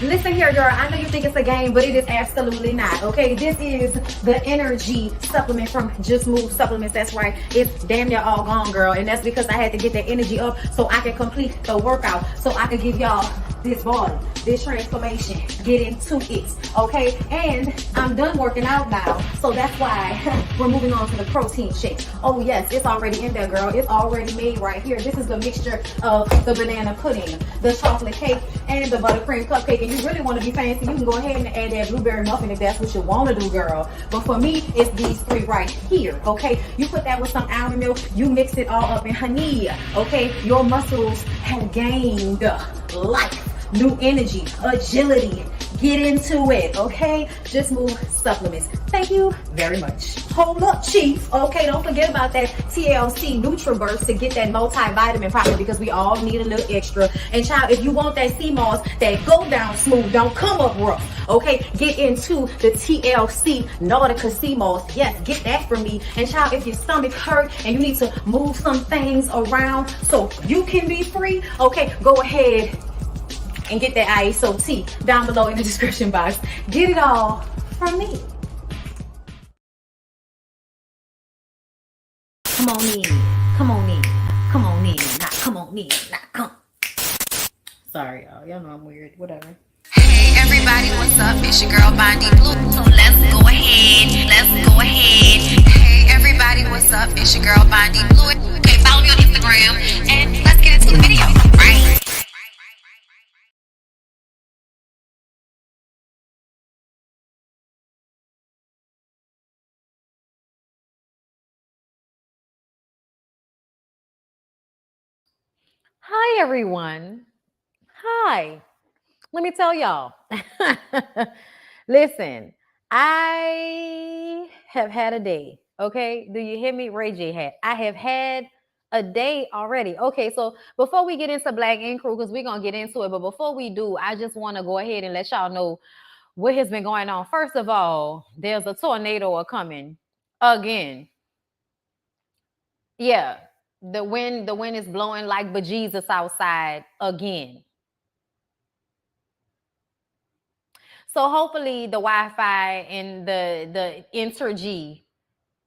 Listen here, girl. I know you think it's a game, but it is absolutely not. Okay, this is the energy supplement from Just Move Supplements. That's right. It's damn near all gone, girl, and that's because I had to get that energy up so I can complete the workout, so I can give y'all this body, this transformation, get into it. Okay, and I'm done working out now, so that's why we're moving on to the protein shakes. Oh yes, it's already in there, girl. It's already made right here. This is the mixture of the banana pudding, the chocolate cake, and the buttercream cupcake. And you really want to be fancy, you can go ahead and add that blueberry muffin if that's what you want to do, girl. But for me, it's these three right here. Okay, you put that with some almond milk, you mix it all up in honey. Okay, your muscles have gained life, new energy, agility. Get into it, okay? Just Move Supplements. Thank you very much. Hold up, Chief. Okay, don't forget about that TLC NutriBurst to get that multivitamin probably, because we all need a little extra. And child, if you want that sea moss that go down smooth, don't come up rough, okay? Get into the TLC Nautica sea moss. Yes, get that from me. And child, if your stomach hurt and you need to move some things around so you can be free, okay, go ahead and get that ISO tea down below in the description box. Get it all from me. Come on in, come on in, come on in, not come on in, not come. Sorry, y'all know I'm weird, whatever. Hey everybody, what's up? It's your girl BondyBlue. So let's go ahead. Hey everybody, what's up? It's your girl BondyBlue. Okay, follow me on Instagram and let's get into the video, right? Hi, everyone. Hi. Let me tell y'all. Listen, I have had a day. Okay. Do you hear me? Ray J hat. I have had a day already. Okay. So before we get into Black Ink Crew, because we're going to get into it, but before we do, I just want to go ahead and let y'all know what has been going on. First of all, there's a tornado coming again. Yeah. The wind is blowing like bejesus outside again. So hopefully the Wi-Fi and the Interg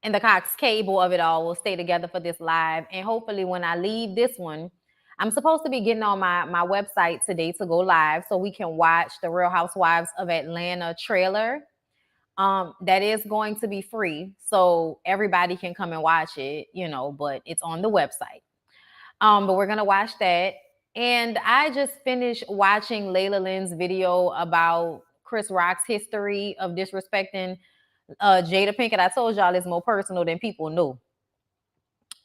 and the Cox cable of it all will stay together for this live. And hopefully when I leave this one, I'm supposed to be getting on my website today to go live so we can watch the Real Housewives of Atlanta trailer. That is going to be free, so everybody can come and watch it, but it's on the website. But we're gonna watch that. And I just finished watching Layla Lynn's video about Chris Rock's history of disrespecting Jada Pinkett. I told y'all it's more personal than people knew.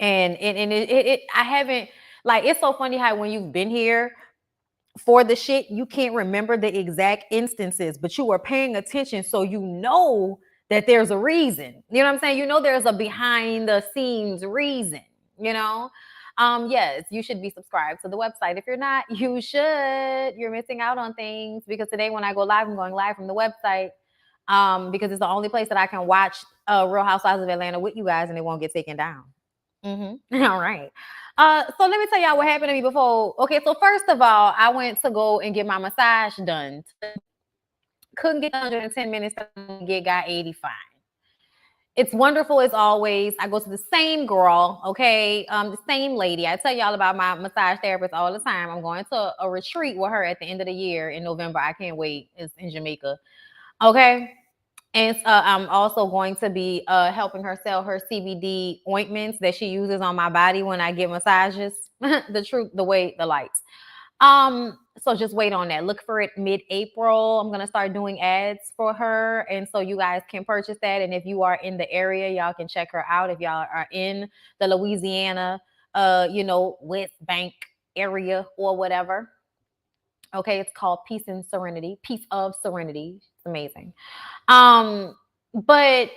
And I haven't, like, it's so funny how when you've been here for the shit, you can't remember the exact instances, but you were paying attention, so you know that there's a reason. You know what I'm saying? You know there's a behind the scenes reason, Yes, you should be subscribed to the website. If you're not, you should. You're missing out on things, because today when I go live, I'm going live from the website because it's the only place that I can watch Real Housewives of Atlanta with you guys and it won't get taken down. All right. So let me tell y'all what happened to me before. Okay, so first of all, I went to go and get my massage done. Couldn't get 110 minutes, got 85. It's wonderful as always. I go to the same girl, okay? The same lady. I tell y'all about my massage therapist all the time. I'm going to a retreat with her at the end of the year in November. I can't wait. It's in Jamaica. Okay. And I'm also going to be helping her sell her CBD ointments that she uses on my body when I get massages. The truth, the way, the lights. So just wait on that. Look for it mid-April. I'm going to start doing ads for her. And so you guys can purchase that. And if you are in the area, y'all can check her out. If y'all are in the Louisiana, West Bank area or whatever. Okay. It's called Peace and Serenity. Peace of Serenity. It's amazing. But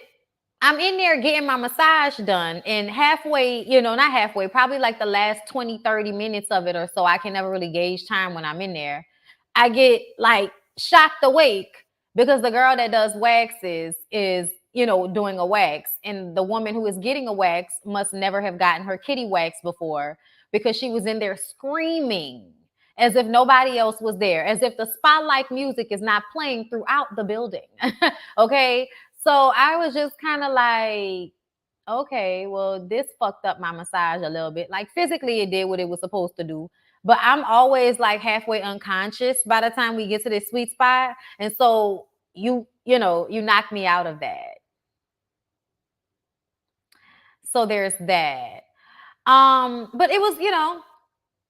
I'm in there getting my massage done, and halfway, not halfway, probably like the last 20, 30 minutes of it or so, I can never really gauge time when I'm in there. I get like shocked awake because the girl that does waxes is, doing a wax, and the woman who is getting a wax must never have gotten her kitty wax before because she was in there screaming as if nobody else was there, as if the spotlight music is not playing throughout the building. Okay. So I was just kind of like, okay, well, this fucked up my massage a little bit. Like physically, it did what it was supposed to do. But I'm always like halfway unconscious by the time we get to this sweet spot. And so you knock me out of that. So there's that. But it was,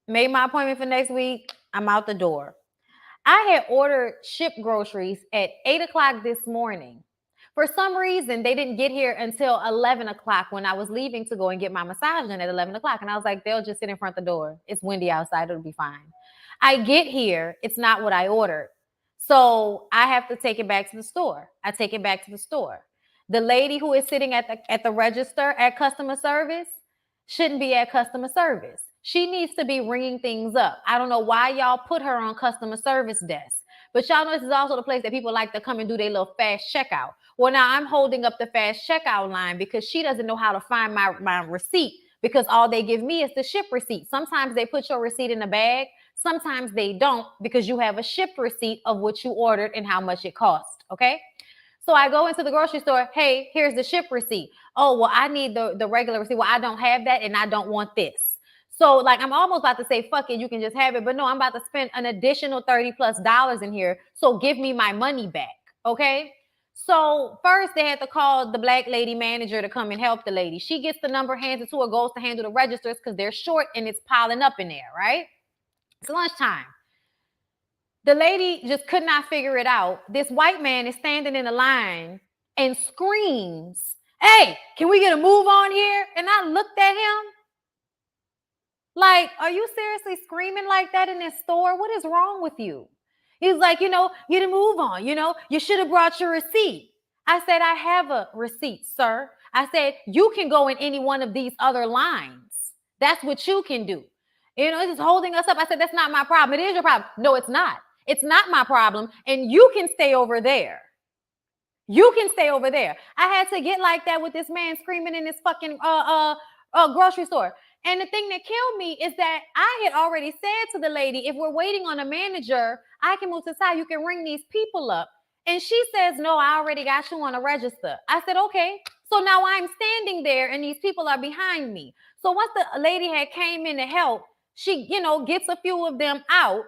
made my appointment for next week. I'm out the door. I had ordered shipped groceries at 8 o'clock this morning. For some reason, they didn't get here until 11 o'clock when I was leaving to go and get my massage done at 11 o'clock. And I was like, they'll just sit in front of the door. It's windy outside. It'll be fine. I get here. It's not what I ordered. So I have to take it back to the store. I take it back to the store. The lady who is sitting at the register at customer service shouldn't be at customer service. She needs to be ringing things up. I don't know why y'all put her on customer service desk. But y'all know this is also the place that people like to come and do their little fast checkout. Well, now I'm holding up the fast checkout line because she doesn't know how to find my receipt because all they give me is the ship receipt. Sometimes they put your receipt in a bag. Sometimes they don't because you have a shipped receipt of what you ordered and how much it cost, okay? So I go into the grocery store. Hey, here's the ship receipt. Oh, well, I need the regular receipt. Well, I don't have that and I don't want this. So like, I'm almost about to say, fuck it, you can just have it. But no, I'm about to spend an additional $30+ in here. So give me my money back. Okay. So first they had to call the black lady manager to come and help the lady. She gets the number, hands it to her, goes to handle the registers because they're short and it's piling up in there, right? It's lunchtime. The lady just could not figure it out. This white man is standing in the line and screams, hey, can we get a move on here? And I looked at him like, are you seriously screaming like that in this store? What is wrong with you? He's like, get a move on. You should have brought your receipt. I said, I have a receipt, sir. I said, you can go in any one of these other lines. That's what you can do. It's holding us up. I said, that's not my problem. It is your problem. No, it's not. It's not my problem. And you can stay over there. You can stay over there. I had to get like that with this man screaming in this fucking grocery store. And the thing that killed me is that I had already said to the lady, if we're waiting on a manager, I can move to the side. You can ring these people up. And she says, no, I already got you on a register. I said, okay. So now I'm standing there and these people are behind me. So once the lady had came in to help, she, gets a few of them out.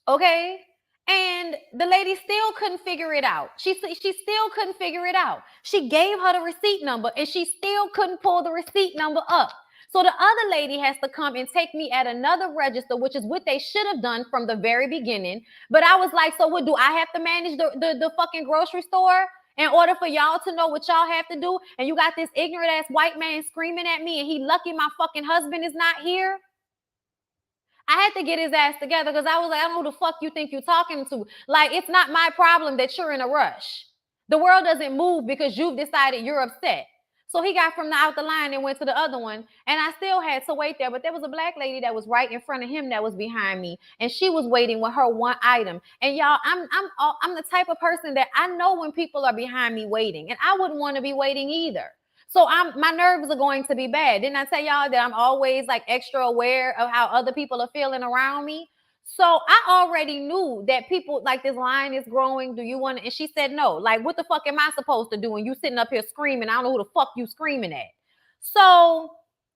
Okay. And the lady still couldn't figure it out. She still couldn't figure it out. She gave her the receipt number and she still couldn't pull the receipt number up. So the other lady has to come and take me at another register, which is what they should have done from the very beginning. But I was like, so what, do I have to manage the fucking grocery store in order for y'all to know what y'all have to do? And you got this ignorant ass white man screaming at me and he lucky my fucking husband is not here. I had to get his ass together because I was like, I don't know who the fuck you think you're talking to. Like, it's not my problem that you're in a rush. The world doesn't move because you've decided you're upset. So he got from out the line and went to the other one. And I still had to wait there. But there was a black lady that was right in front of him that was behind me. And she was waiting with her one item. And y'all, I'm the type of person that I know when people are behind me waiting. And I wouldn't want to be waiting either. So my nerves are going to be bad. Didn't I tell y'all that I'm always like extra aware of how other people are feeling around me? So I already knew that people like this line is growing. Do you want to? And she said, no, like, what the fuck am I supposed to do? And you sitting up here screaming. I don't know who the fuck you screaming at. So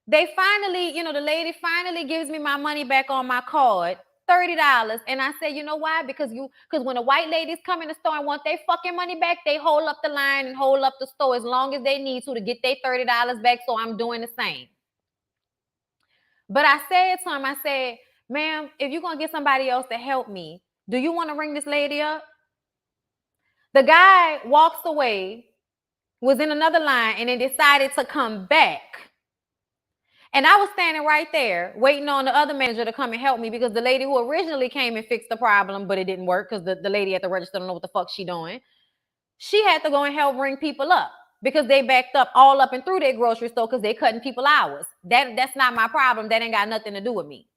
they finally, the lady finally gives me my money back on my card, $30. And I said, you know why? Because when the white ladies come in the store and want their fucking money back, they hold up the line and hold up the store as long as they need to get their $30 back. So I'm doing the same. But I said to him, I said, ma'am, if you're going to get somebody else to help me, do you want to ring this lady up? The guy walks away, was in another line, and then decided to come back. And I was standing right there waiting on the other manager to come and help me because the lady who originally came and fixed the problem, but it didn't work because the lady at the register don't know what the fuck she doing. She had to go and help ring people up because they backed up all up and through their grocery store because they cutting people hours. That's not my problem. That ain't got nothing to do with me.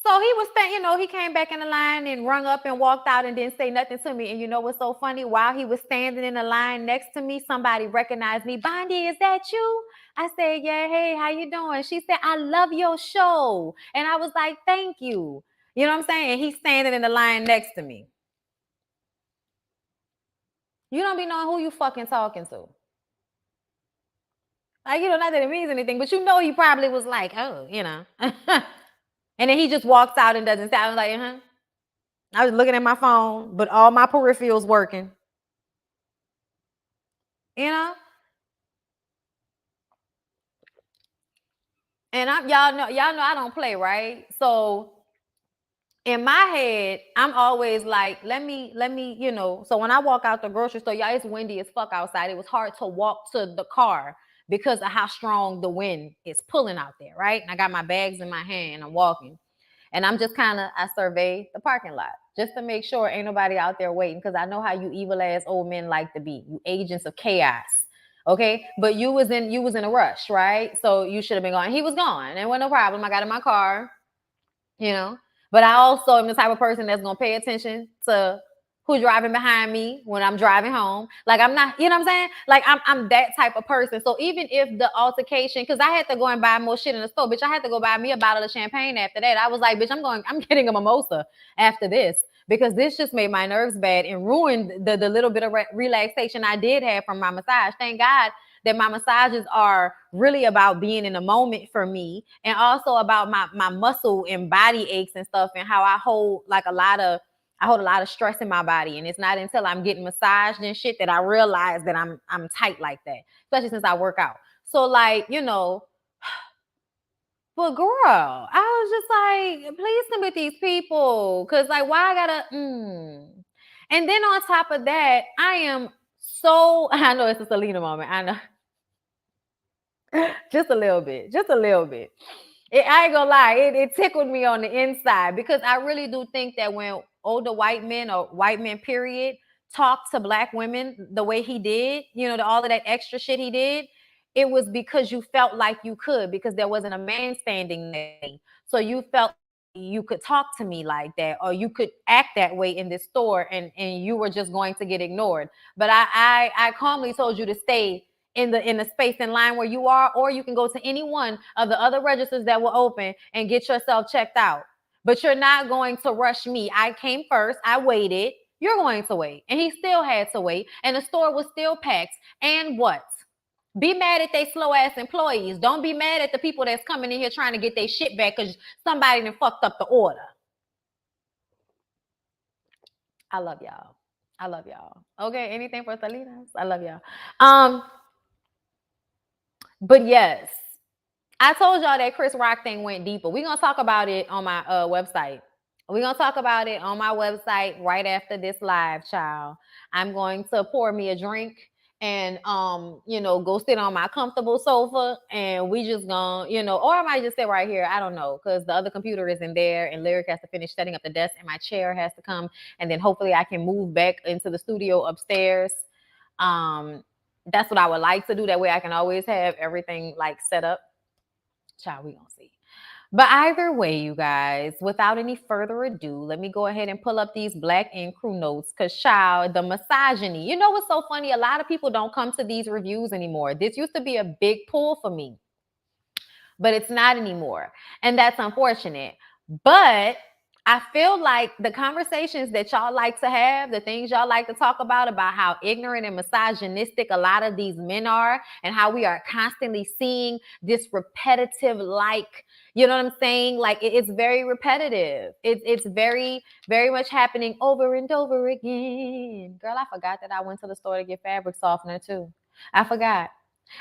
So he was saying, he came back in the line and rung up and walked out and didn't say nothing to me. And you know what's so funny? While he was standing in the line next to me, somebody recognized me. Bondi, is that you? I said, yeah, hey, how you doing? She said, I love your show. And I was like, thank you. You know what I'm saying? And he's standing in the line next to me. You don't be knowing who you fucking talking to. Like, you know, not that it means anything, but you know he probably was like, oh, you know. And then he just walks out and doesn't say, I was like, I was looking at my phone, but all my peripherals working. You know? And y'all know I don't play, right? So in my head, I'm always like, let me, you know. So when I walk out the grocery store, y'all, it's windy as fuck outside. It was hard to walk to the car because of how strong the wind is pulling out there, right? And I got my bags in my hand, I'm walking. And I'm just I survey the parking lot just to make sure ain't nobody out there waiting, because I know how you evil ass old men like to be. You agents of chaos. Okay, but you was in a rush, right? So you should have been gone. He was gone. It wasn't no problem. I got in my car, you know. But I also am the type of person that's gonna pay attention to who's driving behind me when I'm driving home. Like, I'm not, you know what I'm saying? Like, I'm that type of person. So even if the altercation, because I had to go and buy more shit in the store, bitch, I had to go buy me a bottle of champagne after that. I was like, bitch, I'm getting a mimosa after this, because this just made my nerves bad and ruined the little bit of relaxation I did have from my massage. Thank God that my massages are really about being in the moment for me, and also about my muscle and body aches and stuff, and how I hold a lot of stress in my body. And it's not until I'm getting massaged and shit that I realize that I'm tight like that, especially since I work out. So, like, you know, but girl, I was just like, please come with these people, because like, why I gotta And then on top of that, I am so I know it's a Selena moment. I know. Just a little bit. I ain't gonna lie, it tickled me on the inside, because I really do think that when older white men, or white men period, talk to black women the way he did, you know, all of that extra shit he did, it was because you felt like you could, because there wasn't a man standing there. So you felt you could talk to me like that, or you could act that way in this store, and you were just going to get ignored. But I calmly told you to stay in the space in line where you are, or you can go to any one of the other registers that were open and get yourself checked out. But you're not going to rush me. I came first. I waited. You're going to wait. And he still had to wait. And the store was still packed. And what? Be mad at they slow ass employees. Don't be mad at the people that's coming in here trying to get their shit back because somebody done fucked up the order. I love y'all. Okay, anything for Salinas? I love y'all. But yes, I told y'all that Chris Rock thing went deeper. We're gonna talk about it on my website. We're gonna talk about it on my website right after this live, child. I'm going to pour me a drink and you know, go sit on my comfortable sofa, and we just gonna, you know, or I might just sit right here. I don't know, because the other computer isn't there, and Lyric has to finish setting up the desk, and my chair has to come, and then hopefully I can move back into the studio upstairs. That's what I would like to do. That way I can always have everything like set up. Child, we gonna see. But either way, you guys, without any further ado, let me go ahead and pull up these Black Ink Crew notes, because child, the misogyny. You know what's so funny? A lot of people don't come to these reviews anymore. This used to be a big pull for me, but it's not anymore. And that's unfortunate. But I feel like the conversations that y'all like to have, the things y'all like to talk about how ignorant and misogynistic a lot of these men are, and how we are constantly seeing this repetitive, like, you know what I'm saying? Like, it's very repetitive. It's very, very much happening over and over again. Girl, I forgot that I went to the store to get fabric softener too. I forgot.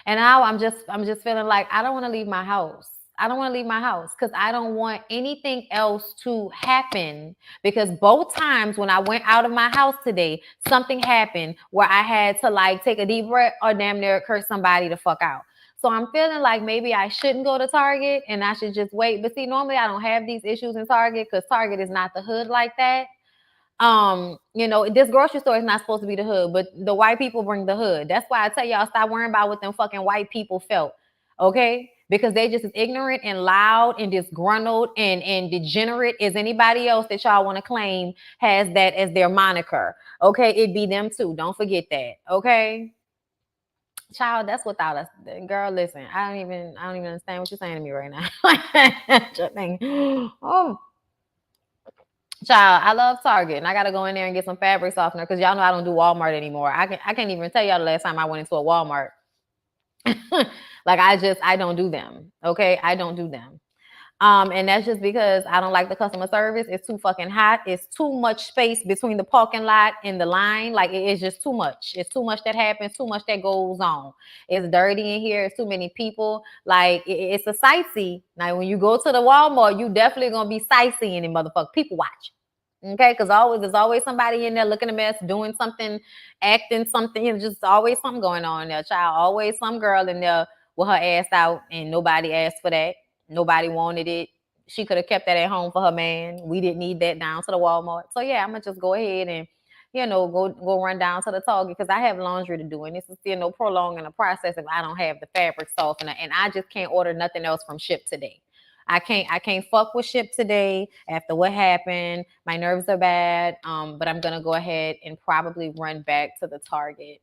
And now I'm just feeling like I don't want to leave my house. I don't want to leave my house because I don't want anything else to happen. Because both times when I went out of my house today, something happened where I had to like take a deep breath or damn near curse somebody to fuck out. So I'm feeling like maybe I shouldn't go to Target and I should just wait. But see, normally I don't have these issues in Target because Target is not the hood like that. You know, this grocery store is not supposed to be the hood, but the white people bring the hood. That's why I tell y'all, stop worrying about what them fucking white people felt, okay? Because they just as ignorant and loud and disgruntled and degenerate as anybody else that y'all want to claim has that as their moniker, okay? It be them too. Don't forget that, okay? Child, that's without us. Girl, listen, I don't even understand what you're saying to me right now. Just think, oh, child, I love Target, and I gotta go in there and get some fabric softener because y'all know I don't do Walmart anymore. I can't even tell y'all the last time I went into a Walmart. Like I don't do them. Okay, I don't do them. And that's just because I don't like the customer service. It's too fucking hot. It's too much space between the parking lot and the line. Like it's just too much. It's too much that happens, too much that goes on. It's dirty in here. It's too many people. Like it's a sightsee. Now when you go to the Walmart, you definitely gonna be sightseeing and motherfucker people watch. Okay, because there's always somebody in there looking a mess, doing something, acting something, just always something going on in there, child. Always some girl in there with her ass out, and nobody asked for that. Nobody wanted it. She could have kept that at home for her man. We didn't need that down to the Walmart. So yeah, I'm gonna just go ahead and go run down to the Target because I have laundry to do, and this is still no prolonging the process if I don't have the fabric softener, and I just can't order nothing else from Ship Today. I can't fuck with Ship Today after what happened. My nerves are bad. But I'm gonna go ahead and probably run back to the Target.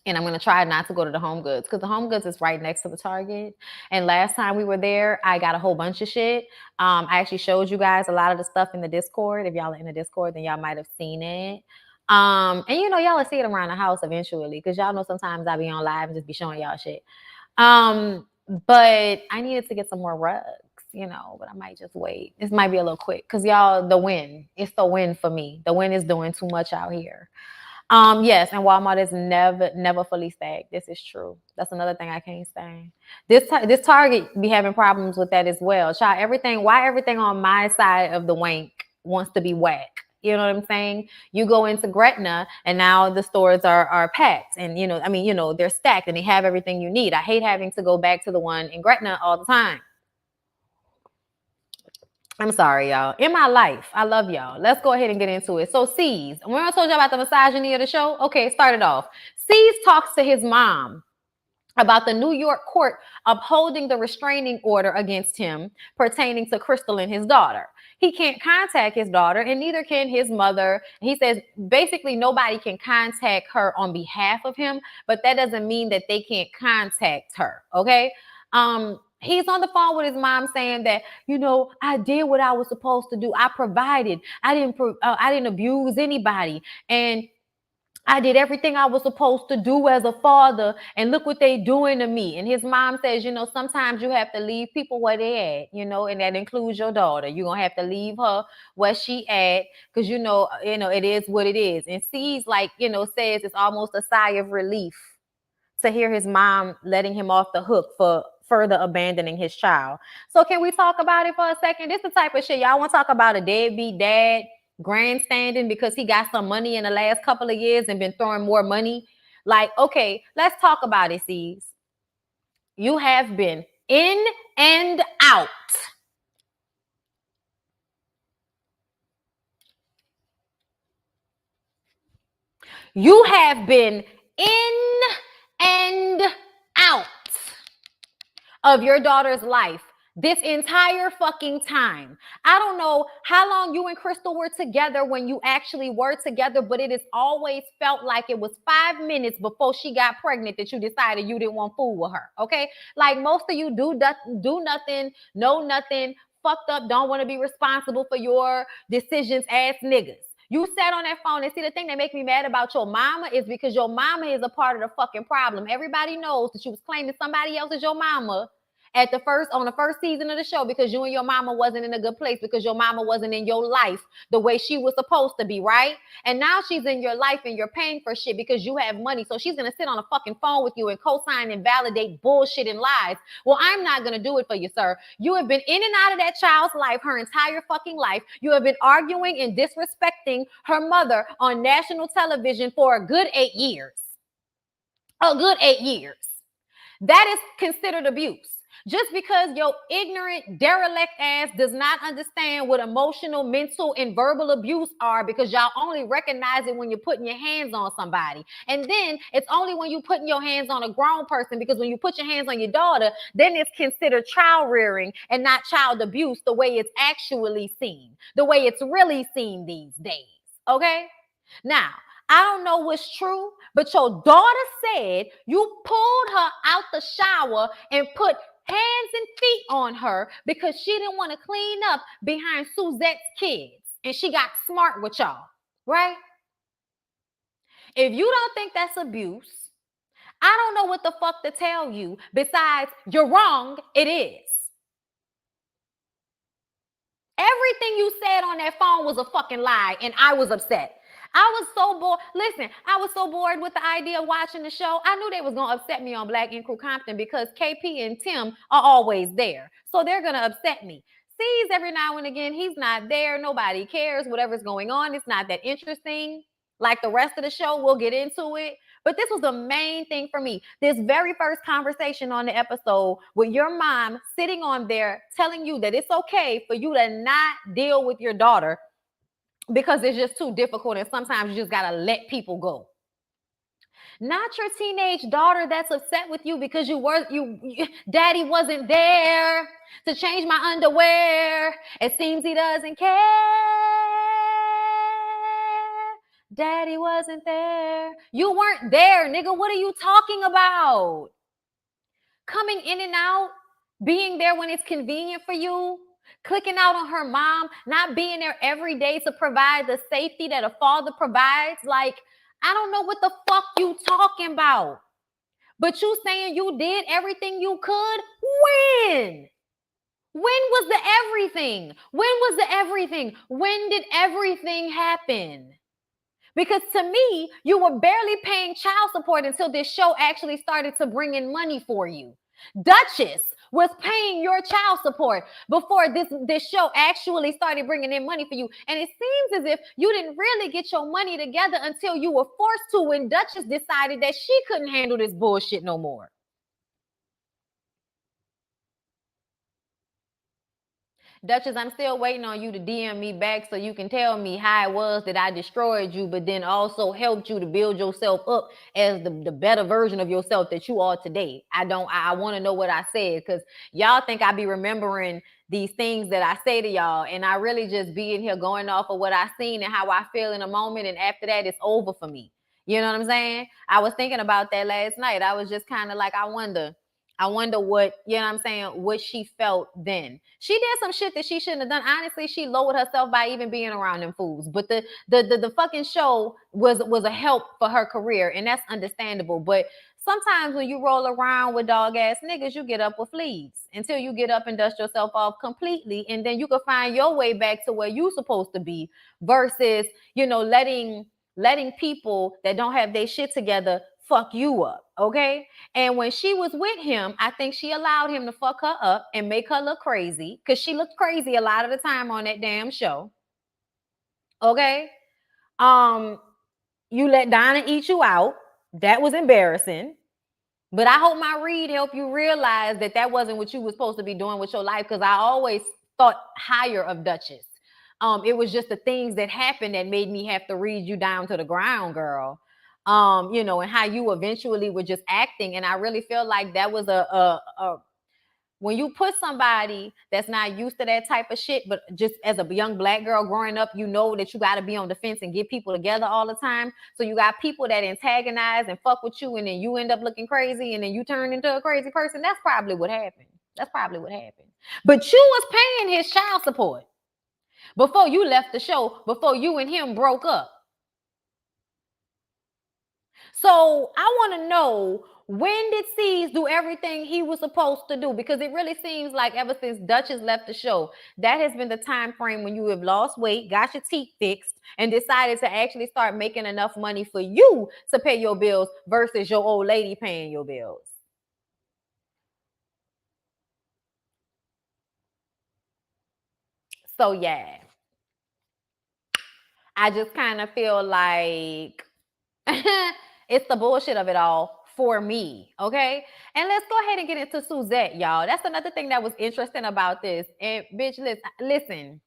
And I'm gonna try not to go to the Home Goods because the Home Goods is right next to the Target. And last time we were there, I got a whole bunch of shit. I actually showed you guys a lot of the stuff in the Discord. If y'all are in the Discord, then y'all might have seen it. And y'all will see it around the house eventually because y'all know sometimes I be on live and just be showing y'all shit. But I needed to get some more rugs, but I might just wait. This might be a little quick because y'all, the wind, it's the wind for me. The wind is doing too much out here. Yes, and Walmart is never fully stacked. This is true. That's another thing I can't stand. This Target be having problems with that as well. Child, why everything on my side of the wank wants to be whack? You know what I'm saying? You go into Gretna and now the stores are packed and they're stacked and they have everything you need. I hate having to go back to the one in Gretna all the time. I'm sorry, y'all. In my life, I love y'all. Let's go ahead and get into it. So C's, when I told you about the misogyny of the show, okay, started off. C's talks to his mom about the New York court upholding the restraining order against him pertaining to Crystal and his daughter. He can't contact his daughter and neither can his mother. He says basically nobody can contact her on behalf of him, but that doesn't mean that they can't contact her, okay? He's on the phone with his mom saying that, I did what I was supposed to do. I provided. I didn't abuse anybody. And I did everything I was supposed to do as a father, and look what they doing to me. And his mom says, sometimes you have to leave people where they at, and that includes your daughter. You're going to have to leave her where she at because, it is what it is. And C's says it's almost a sigh of relief to hear his mom letting him off the hook for further abandoning his child. So can we talk about it for a second? This is the type of shit y'all want to talk about, a deadbeat dad grandstanding because he got some money in the last couple of years and been throwing more money. Like, okay, let's talk about it, C's. You have been in and out. You have been in and out of your daughter's life this entire fucking time. I don't know how long you and Crystal were together when you actually were together, but it has always felt like it was 5 minutes before she got pregnant that you decided you didn't want food with her, okay? Like most of you do nothing, know nothing, fucked up, don't want to be responsible for your decisions ass niggas. You sat on that phone and see the thing that make me mad about your mama is because your mama is a part of the fucking problem. Everybody knows that you was claiming somebody else as your mama on the first season of the show because you and your mama wasn't in a good place because your mama wasn't in your life the way she was supposed to be, right? And now she's in your life and you're paying for shit because you have money. So she's going to sit on a fucking phone with you and co-sign and validate bullshit and lies. Well, I'm not going to do it for you, sir. You have been in and out of that child's life her entire fucking life. You have been arguing and disrespecting her mother on national television for a good 8 years. A good 8 years. That is considered abuse. Just because your ignorant, derelict ass does not understand what emotional, mental, and verbal abuse are because y'all only recognize it when you're putting your hands on somebody. And then it's only when you're putting your hands on a grown person because when you put your hands on your daughter, then it's considered child rearing and not child abuse the way it's actually seen, the way it's really seen these days. Okay? Now, I don't know what's true, but your daughter said you pulled her out the shower and put hands and feet on her because she didn't want to clean up behind Suzette's kids. And she got smart with y'all, right? If you don't think that's abuse, I don't know what the fuck to tell you besides you're wrong, it is. Everything you said on that phone was a fucking lie, and I was upset. I was so bored. Listen, I was so bored with the idea of watching the show. I knew they was going to upset me on Black Ink Crew Compton because KP and Tim are always there. So they're going to upset me. Sees every now and again, he's not there. Nobody cares. Whatever's going on, it's not that interesting. Like the rest of the show, we'll get into it. But this was the main thing for me. This very first conversation on the episode with your mom sitting on there telling you that it's okay for you to not deal with your daughter because it's just too difficult and sometimes you just got to let people go. Not your teenage daughter that's upset with you because daddy wasn't there to change my underwear. It seems he doesn't care. Daddy wasn't there. You weren't there, nigga. What are you talking about? Coming in and out, being there when it's convenient for you, clicking out on her mom, not being there every day to provide the safety that a father provides. Like, I don't know what the fuck you talking about. But you saying you did everything you could? When? When was the everything? When was the everything? When did everything happen? Because to me, you were barely paying child support until this show actually started to bring in money for you. Duchess was paying your child support before this show actually started bringing in money for you. And it seems as if you didn't really get your money together until you were forced to when Duchess decided that she couldn't handle this bullshit no more. Duchess, I'm still waiting on you to DM me back so you can tell me how it was that I destroyed you, but then also helped you to build yourself up as the better version of yourself that you are today. I want to know what I said because y'all think I be remembering these things that I say to y'all, and I really just be in here going off of what I seen and how I feel in a moment, and after that, it's over for me. You know what I'm saying? I was thinking about that last night. I was just kind of like, I wonder what, you know what I'm saying, what she felt then. She did some shit that she shouldn't have done. Honestly, she lowered herself by even being around them fools. But the fucking show was a help for her career, and that's understandable. But sometimes when you roll around with dog ass niggas, you get up with fleas until you get up and dust yourself off completely, and then you can find your way back to where you're supposed to be versus, letting people that don't have their shit together fuck you up, okay? And when she was with him, I think she allowed him to fuck her up and make her look crazy because she looked crazy a lot of the time on that damn show, okay? You let Donna eat you out. That was embarrassing. But I hope my read helped you realize that wasn't what you were supposed to be doing with your life, because I always thought higher of Duchess. It was just the things that happened that made me have to read you down to the ground, girl. And how you eventually were just acting. And I really feel like that was when you put somebody that's not used to that type of shit, but just as a young Black girl growing up, you know that you got to be on the fence and get people together all the time. So you got people that antagonize and fuck with you, and then you end up looking crazy, and then you turn into a crazy person. That's probably what happened. But you was paying his child support before you left the show, before you and him broke up. So I want to know, when did C's do everything he was supposed to do? Because it really seems like ever since Duchess left the show, that has been the time frame when you have lost weight, got your teeth fixed, and decided to actually start making enough money for you to pay your bills versus your old lady paying your bills. So yeah, I just kind of feel like it's the bullshit of it all for me, okay? And let's go ahead and get into Suzette, y'all. That's another thing that was interesting about this. And bitch, listen,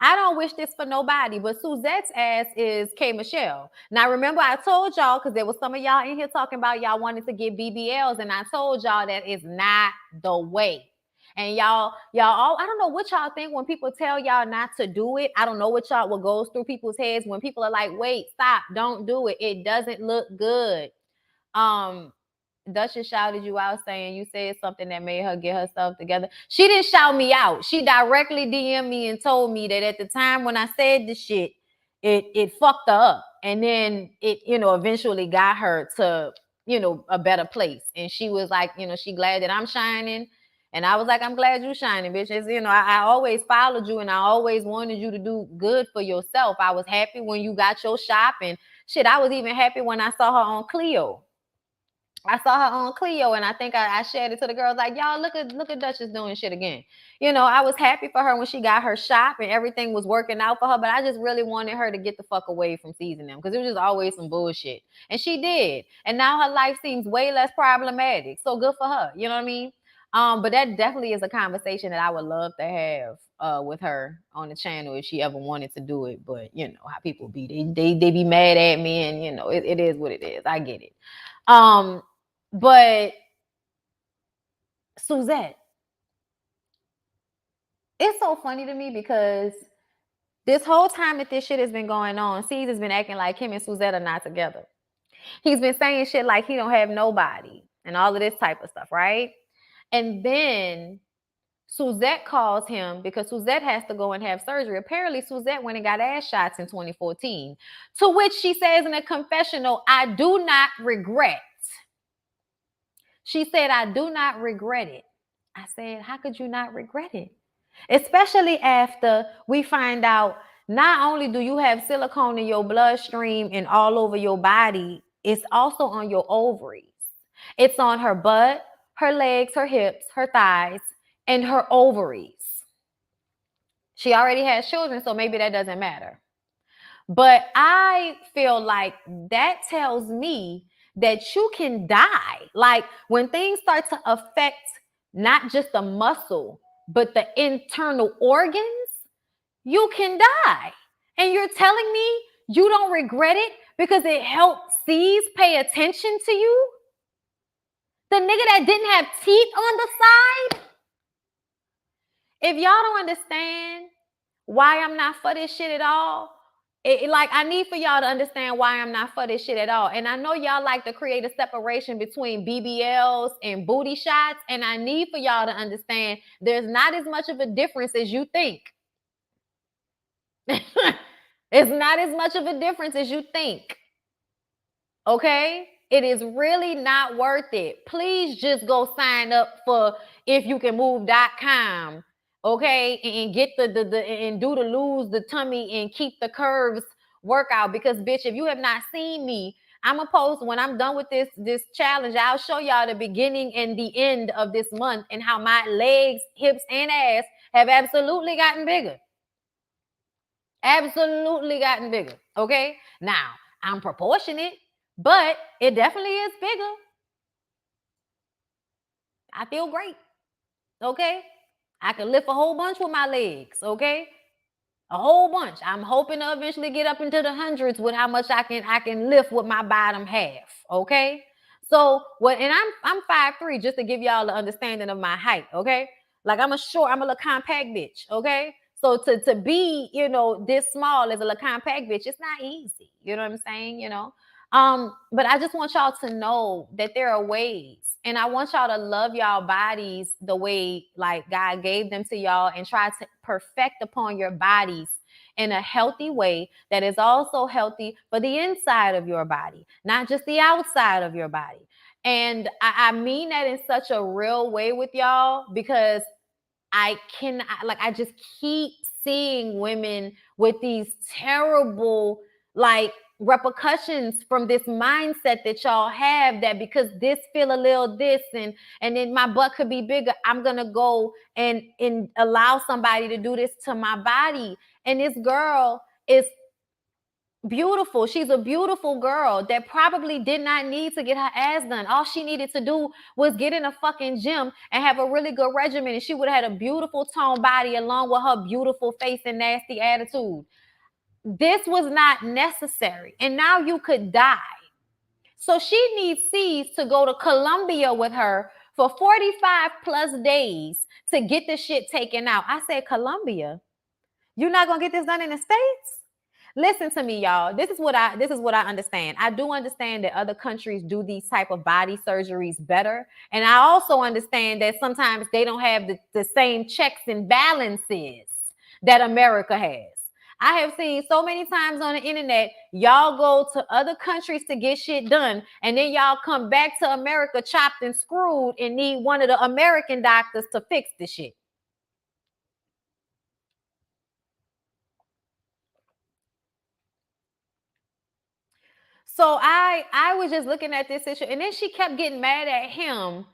I don't wish this for nobody, but Suzette's ass is K. Michelle. Now, remember, I told y'all, because there was some of y'all in here talking about y'all wanted to get BBLs, and I told y'all that is not the way. And y'all all, I don't know what y'all think when people tell y'all not to do it. I don't know what goes through people's heads when people are like, wait, stop, don't do it. It doesn't look good. Duchess shouted you out saying you said something that made her get herself together. She didn't shout me out. She directly DM'd me and told me that at the time when I said the shit, it fucked her up. And then it, eventually got her to, a better place. And she was like, she glad that I'm shining. And I was like, I'm glad you shining, bitch. It's, I always followed you and I always wanted you to do good for yourself. I was happy when you got your shop and shit. I was even happy when I saw her on Clio. And I think I shared it to the girls like, y'all, look at Duchess doing shit again. I was happy for her when she got her shop and everything was working out for her, but I just really wanted her to get the fuck away from season them because it was just always some bullshit. And she did. And now her life seems way less problematic. So good for her. You know what I mean? But that definitely is a conversation that I would love to have with her on the channel if she ever wanted to do it. But you know how people be. They be mad at me and it is what it is. I get it. But Suzette, it's so funny to me because this whole time that this shit has been going on, C's has been acting like him and Suzette are not together. He's been saying shit like he don't have nobody and all of this type of stuff, right? And then Suzette calls him because Suzette has to go and have surgery. Apparently, Suzette went and got ass shots in 2014, to which she says in a confessional, I do not regret. She said, I do not regret it. I said, how could you not regret it? Especially after we find out not only do you have silicone in your bloodstream and all over your body, it's also on your ovaries. It's on her butt, her legs, her hips, her thighs, and her ovaries. She already has children, so maybe that doesn't matter. But I feel like that tells me that you can die. Like when things start to affect not just the muscle, but the internal organs, you can die. And you're telling me you don't regret it because it helped C's pay attention to you? The nigga that didn't have teeth on the side? If y'all don't understand why I'm not for this shit at all, I need for y'all to understand why I'm not for this shit at all. And I know y'all like to create a separation between BBLs and booty shots. And I need for y'all to understand there's not as much of a difference as you think. It's not as much of a difference as you think. Okay? It is really not worth it. Please just go sign up for ifyoucanmove.com. Okay, and get the and do the lose the tummy and keep the curves workout, because bitch, if you have not seen me, I'm gonna post when I'm done with this challenge. I'll show y'all the beginning and the end of this month and how my legs, hips, and ass have absolutely gotten bigger. Absolutely gotten bigger. Okay, now I'm proportionate, but it definitely is bigger. I feel great. Okay. I can lift a whole bunch with my legs, okay? A whole bunch. I'm hoping to eventually get up into the hundreds with how much I can lift with my bottom half, okay? So what? And I'm 5'3", just to give y'all the understanding of my height, okay? Like I'm a little compact bitch, okay? So to be, this small as a little compact bitch, it's not easy. You know what I'm saying? But I just want y'all to know that there are ways, and I want y'all to love y'all bodies the way like God gave them to y'all, and try to perfect upon your bodies in a healthy way that is also healthy for the inside of your body, not just the outside of your body. And I mean that in such a real way with y'all, because I just keep seeing women with these terrible repercussions from this mindset that y'all have, that because this feel a little this and then my butt could be bigger, I'm gonna go and allow somebody to do this to my body. And this girl is beautiful. She's a beautiful girl that probably did not need to get her ass done. All she needed to do was get in a fucking gym and have a really good regimen, and she would have had a beautiful toned body along with her beautiful face and nasty attitude. This was not necessary, and now you could die. So she needs C's to go to Colombia with her for 45 plus days to get the shit taken out. I said, Colombia, you're not gonna get this done in the States? Listen to me, y'all. This is what I understand. I do understand that other countries do these type of body surgeries better. And I also understand that sometimes they don't have the same checks and balances that America has. I have seen so many times on the internet, y'all go to other countries to get shit done, and then y'all come back to America chopped and screwed and need one of the American doctors to fix the shit. So I was just looking at this issue, and then she kept getting mad at him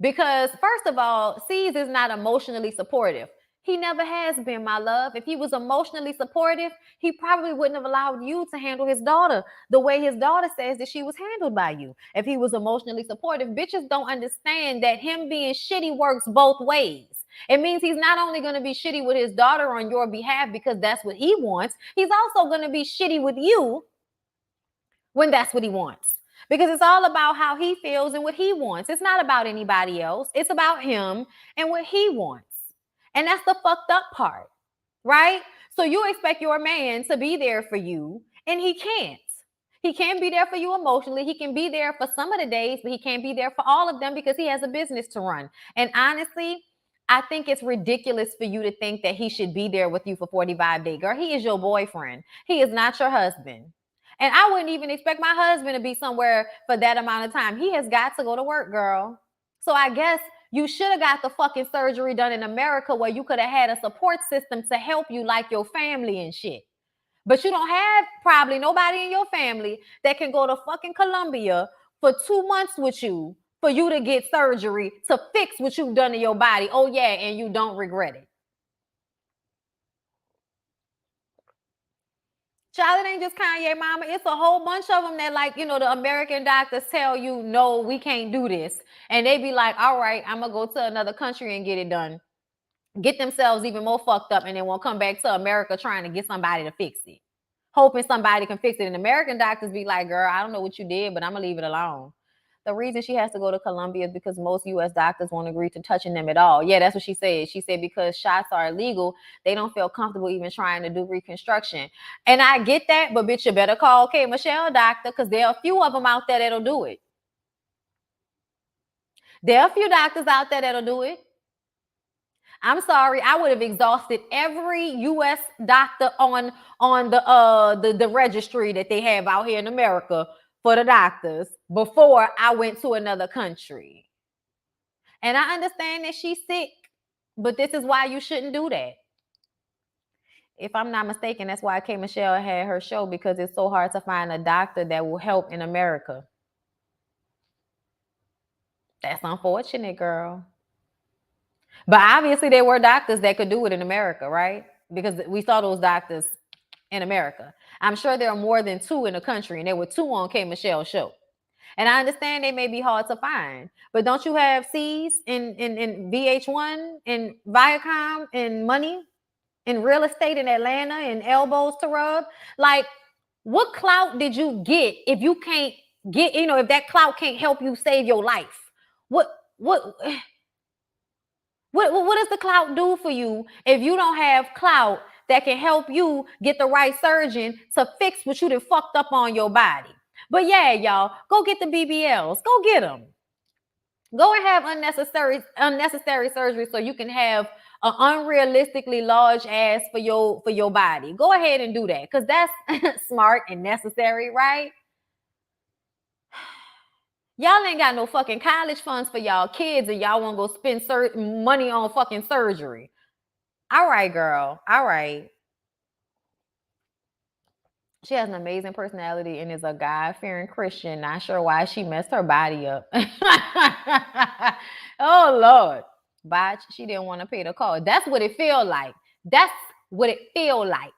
because, first of all, C's is not emotionally supportive. He never has been, my love. If he was emotionally supportive, he probably wouldn't have allowed you to handle his daughter the way his daughter says that she was handled by you. If he was emotionally supportive, bitches don't understand that him being shitty works both ways. It means he's not only going to be shitty with his daughter on your behalf because that's what he wants, he's also going to be shitty with you when that's what he wants. Because it's all about how he feels and what he wants. It's not about anybody else. It's about him and what he wants. And that's the fucked up part, right? So you expect your man to be there for you, and he can't. He can't be there for you emotionally. He can be there for some of the days, but he can't be there for all of them because he has a business to run. And honestly, I think it's ridiculous for you to think that he should be there with you for 45 days. Girl, he is your boyfriend. He is not your husband. And I wouldn't even expect my husband to be somewhere for that amount of time. He has got to go to work, girl. So I guess you should have got the fucking surgery done in America where you could have had a support system to help you like your family and shit. But you don't have probably nobody in your family that can go to fucking Colombia for 2 months with you for you to get surgery to fix what you've done to your body. Oh yeah, and you don't regret it. Child, it ain't just Kanye, mama. It's a whole bunch of them that, like, the American doctors tell you, no, we can't do this. And they be like, all right, I'm going to go to another country and get it done. Get themselves even more fucked up and then won't come back to America trying to get somebody to fix it. Hoping somebody can fix it. And American doctors be like, girl, I don't know what you did, but I'm going to leave it alone. The reason she has to go to Colombia is because most U.S. doctors won't agree to touching them at all. Yeah, that's what she said. She said because shots are illegal, they don't feel comfortable even trying to do reconstruction. And I get that, but bitch, you better call K. Michelle doctor because there are a few of them out there that'll do it. There are a few doctors out there that'll do it. I'm sorry, I would have exhausted every U.S. doctor on the registry that they have out here in America for the doctors before I went to another country. And I understand that she's sick, but this is why you shouldn't do that. If I'm not mistaken, that's why K. Michelle had her show, because it's so hard to find a doctor that will help in America. That's unfortunate, girl. But obviously there were doctors that could do it in America, right? Because we saw those doctors in America. I'm sure there are more than 2 in the country, and there were 2 on K. Michelle's show. And I understand they may be hard to find, but don't you have C's in VH1 and Viacom and money in real estate in Atlanta and elbows to rub? Like, what clout did you get if you can't get, if that clout can't help you save your life? What does the clout do for you if you don't have clout that can help you get the right surgeon to fix what you done fucked up on your body? But yeah, y'all, go get the BBLs. Go get them. Go and have unnecessary surgery so you can have an unrealistically large ass for your body. Go ahead and do that because that's smart and necessary, right? Y'all ain't got no fucking college funds for y'all kids, and y'all want to go spend money on fucking surgery. All right, girl. All right. She has an amazing personality and is a God-fearing Christian. Not sure why she messed her body up. Oh, Lord. Botch, she didn't want to pay the cost. That's what it feel like. That's what it feel like.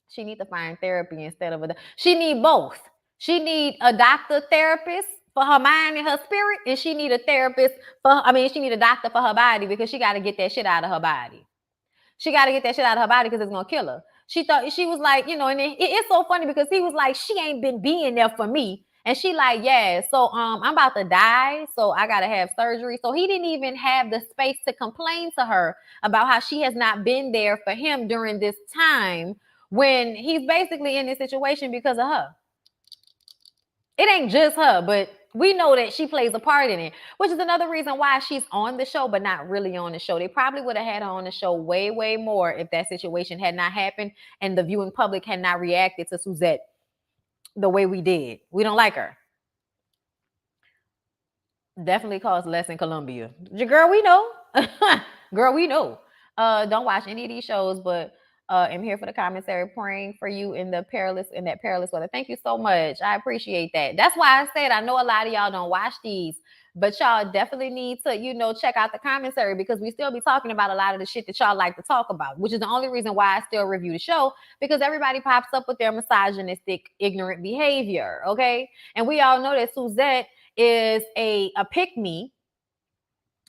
She need to find therapy instead of she need both. She need a doctor therapist for her mind and her spirit, and she need a therapist she need a doctor for her body because she got to get that shit out of her body. She got to get that shit out of her body because it's going to kill her. She thought, she was like, and it's so funny because he was like, she ain't been being there for me. And she like, yeah, so I'm about to die, so I gotta have surgery. So he didn't even have the space to complain to her about how she has not been there for him during this time when he's basically in this situation because of her. It ain't just her, but we know that she plays a part in it, which is another reason why she's on the show, but not really on the show. They probably would have had her on the show way, way more if that situation had not happened and the viewing public had not reacted to Suzette the way we did. We don't like her. Definitely costs less in Colombia. Girl, we know. Girl, we know. Don't watch any of these shows, but I'm here for the commentary, praying for you in that perilous weather. Thank you so much. I appreciate that. That's why I said I know a lot of y'all don't watch these, but y'all definitely need to, check out the commentary because we still be talking about a lot of the shit that y'all like to talk about, which is the only reason why I still review the show, because everybody pops up with their misogynistic, ignorant behavior, okay? And we all know that Suzette is a pick-me,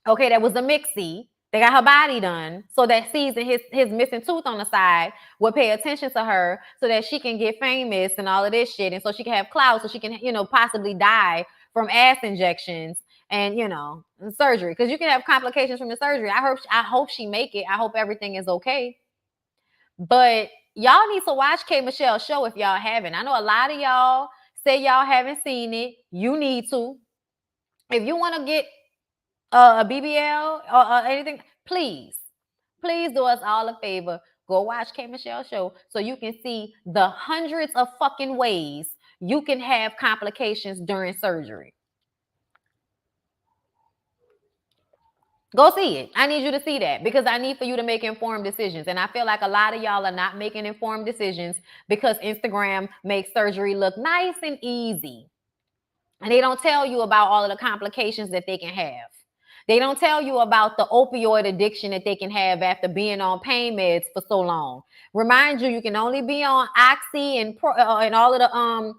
okay, that was a mixie. They got her body done so that season his missing tooth on the side would pay attention to her so that she can get famous and all of this shit, and so she can have clout, so she can possibly die from ass injections and surgery, because you can have complications from the surgery. I hope she make it. I hope everything is okay. But y'all need to watch K Michelle's show if y'all haven't. I know a lot of y'all say y'all haven't seen it. You need to. If you want to get a BBL or anything, please do us all a favor. Go watch K Michelle's show so you can see the hundreds of fucking ways you can have complications during surgery. Go see it. I need you to see that because I need for you to make informed decisions. And I feel like a lot of y'all are not making informed decisions because Instagram makes surgery look nice and easy. And they don't tell you about all of the complications that they can have. They don't tell you about the opioid addiction that they can have after being on pain meds for so long. Remind you, you can only be on Oxy and all of the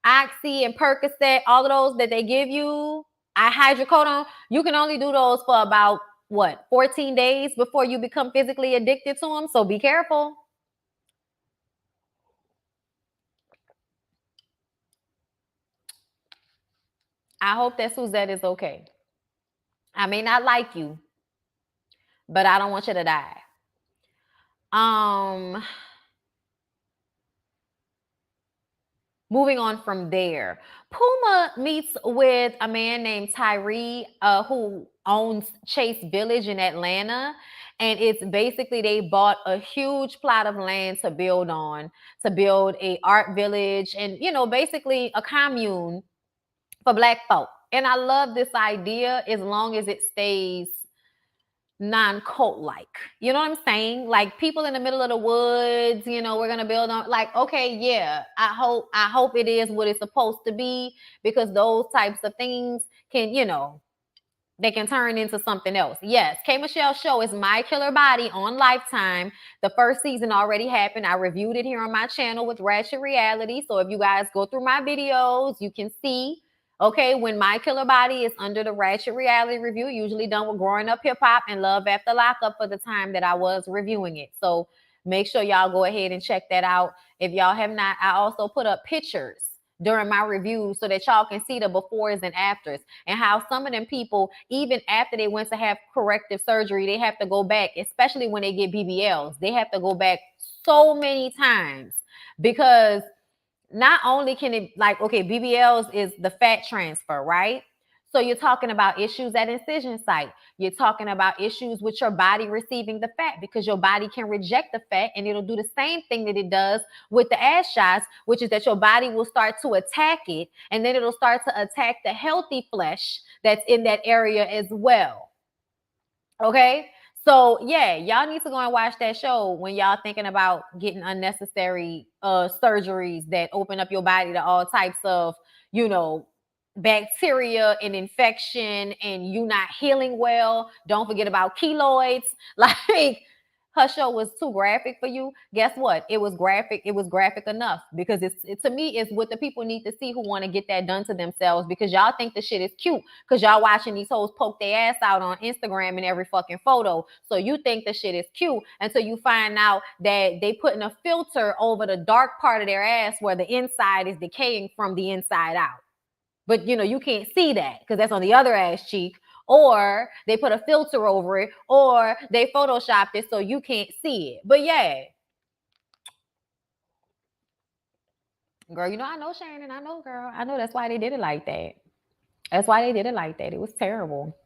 Oxy and Percocet, all of those that they give you, hydrocodone. You can only do those for about 14 days before you become physically addicted to them. So be careful. I hope that Suzette is okay. I may not like you, but I don't want you to die. Moving on from there, Puma meets with a man named Tyree, who owns Chase Village in Atlanta. And it's basically they bought a huge plot of land to build a art village and, basically a commune for Black folk. And I love this idea as long as it stays non-cult like. You know what I'm saying? Like people in the middle of the woods, we're gonna build on, like, okay, yeah, I hope it is what it's supposed to be, because those types of things can, they can turn into something else. Yes, K Michelle's show is My Killer Body on Lifetime. The first season already happened. I reviewed it here on my channel with Ratchet Reality. So if you guys go through my videos, you can see, okay, when My Killer Body is under the Ratchet Reality review, usually done with Growing Up Hip Hop and Love After Lockup for the time that I was reviewing it. So make sure y'all go ahead and check that out. If y'all have not, I also put up pictures during my review so that y'all can see the befores and afters, and how some of them people, even after they went to have corrective surgery, they have to go back, especially when they get BBLs. They have to go back so many times because not only can it, like, okay, BBLs is the fat transfer, right? So you're talking about issues at incision site. You're talking about issues with your body receiving the fat, because your body can reject the fat, and it'll do the same thing that it does with the ass shots, which is that your body will start to attack it, and then it'll start to attack the healthy flesh that's in that area as well. Okay? So yeah, y'all need to go and watch that show when y'all thinking about getting unnecessary surgeries that open up your body to all types of, bacteria and infection, and you not healing well. Don't forget about keloids. Like, her show was too graphic for you. Guess what? It was graphic. It was graphic enough, because to me, it's what the people need to see who want to get that done to themselves, because y'all think the shit is cute because y'all watching these hoes poke their ass out on Instagram in every fucking photo. So you think the shit is cute until you find out that they putting a filter over the dark part of their ass where the inside is decaying from the inside out. but you can't see that because that's on the other ass cheek, or they put a filter over it, or they photoshopped it so you can't see it. But yeah, girl, I know Shannon. I know, girl. I know that's why they did it like that. That's why they did it like that. It was terrible.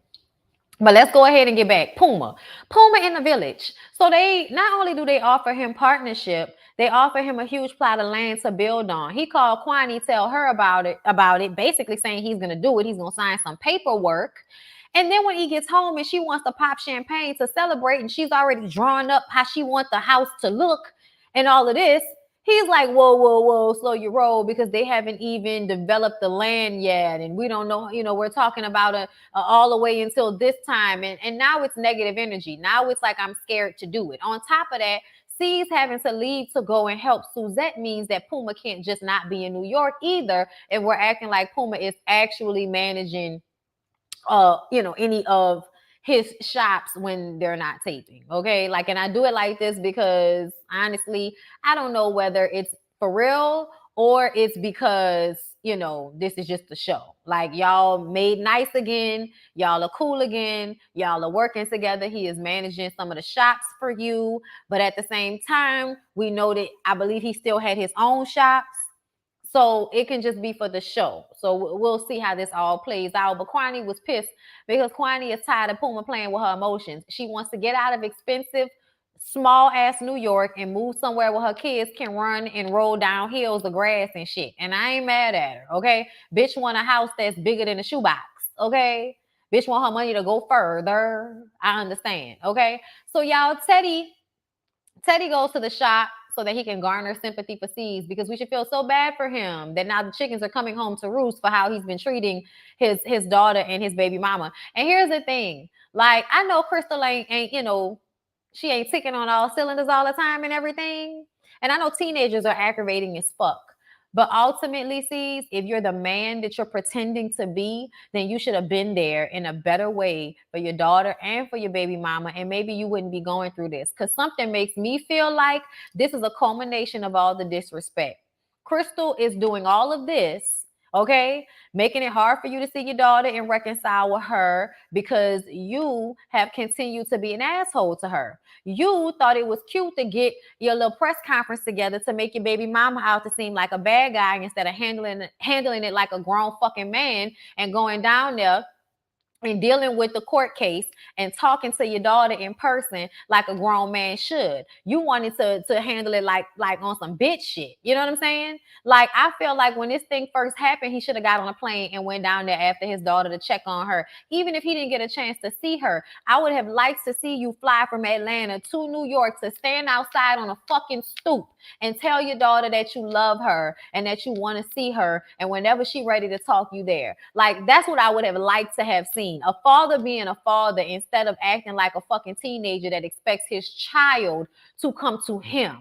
But let's go ahead and get back. Puma in the village. So they not only do they offer him partnership, they offer him a huge plot of land to build on. He called Kwani, tell her about it, basically saying he's gonna do it. He's gonna sign some paperwork. And then when he gets home and she wants to pop champagne to celebrate, and she's already drawn up how she wants the house to look and all of this, he's like, whoa, whoa, whoa, slow your roll, because they haven't even developed the land yet. And we don't know, we're talking about all the way until this time. And now it's negative energy. Now it's like I'm scared to do it. On top of that, C's having to leave to go and help Suzette means that Puma can't just not be in New York either. And we're acting like Puma is actually managing any of his shops when they're not taping. Okay. Like, and I do it like this because honestly, I don't know whether it's for real or it's because, this is just a show. Like, y'all made nice again. Y'all are cool again. Y'all are working together. He is managing some of the shops for you. But at the same time, we know that I believe he still had his own shops. So it can just be for the show. So we'll see how this all plays out. But Kwani was pissed because Kwani is tired of Puma playing with her emotions. She wants to get out of expensive, small ass New York and move somewhere where her kids can run and roll down hills of grass and shit. And I ain't mad at her, okay? Bitch want a house that's bigger than a shoebox, okay? Bitch want her money to go further. I understand, okay? So y'all, Teddy goes to the shop so that he can garner sympathy for C's, because we should feel so bad for him that now the chickens are coming home to roost for how he's been treating his daughter and his baby mama. And here's the thing. Like, I know Crystal ain't she ain't ticking on all cylinders all the time and everything. And I know teenagers are aggravating as fuck. But ultimately, C's, if you're the man that you're pretending to be, then you should have been there in a better way for your daughter and for your baby mama. And maybe you wouldn't be going through this, because something makes me feel like this is a culmination of all the disrespect. Crystal is doing all of this, okay, making it hard for you to see your daughter and reconcile with her because you have continued to be an asshole to her. You thought it was cute to get your little press conference together to make your baby mama out to seem like a bad guy instead of handling it like a grown fucking man and going down there and dealing with the court case and talking to your daughter in person like a grown man should. You wanted to handle it like on some bitch shit. You know what I'm saying? Like, I feel like when this thing first happened, he should have got on a plane and went down there after his daughter to check on her. Even if he didn't get a chance to see her, I would have liked to see you fly from Atlanta to New York to stand outside on a fucking stoop and tell your daughter that you love her and that you want to see her. And whenever she's ready to talk, you there. Like, that's what I would have liked to have seen. A father being a father instead of acting like a fucking teenager that expects his child to come to him.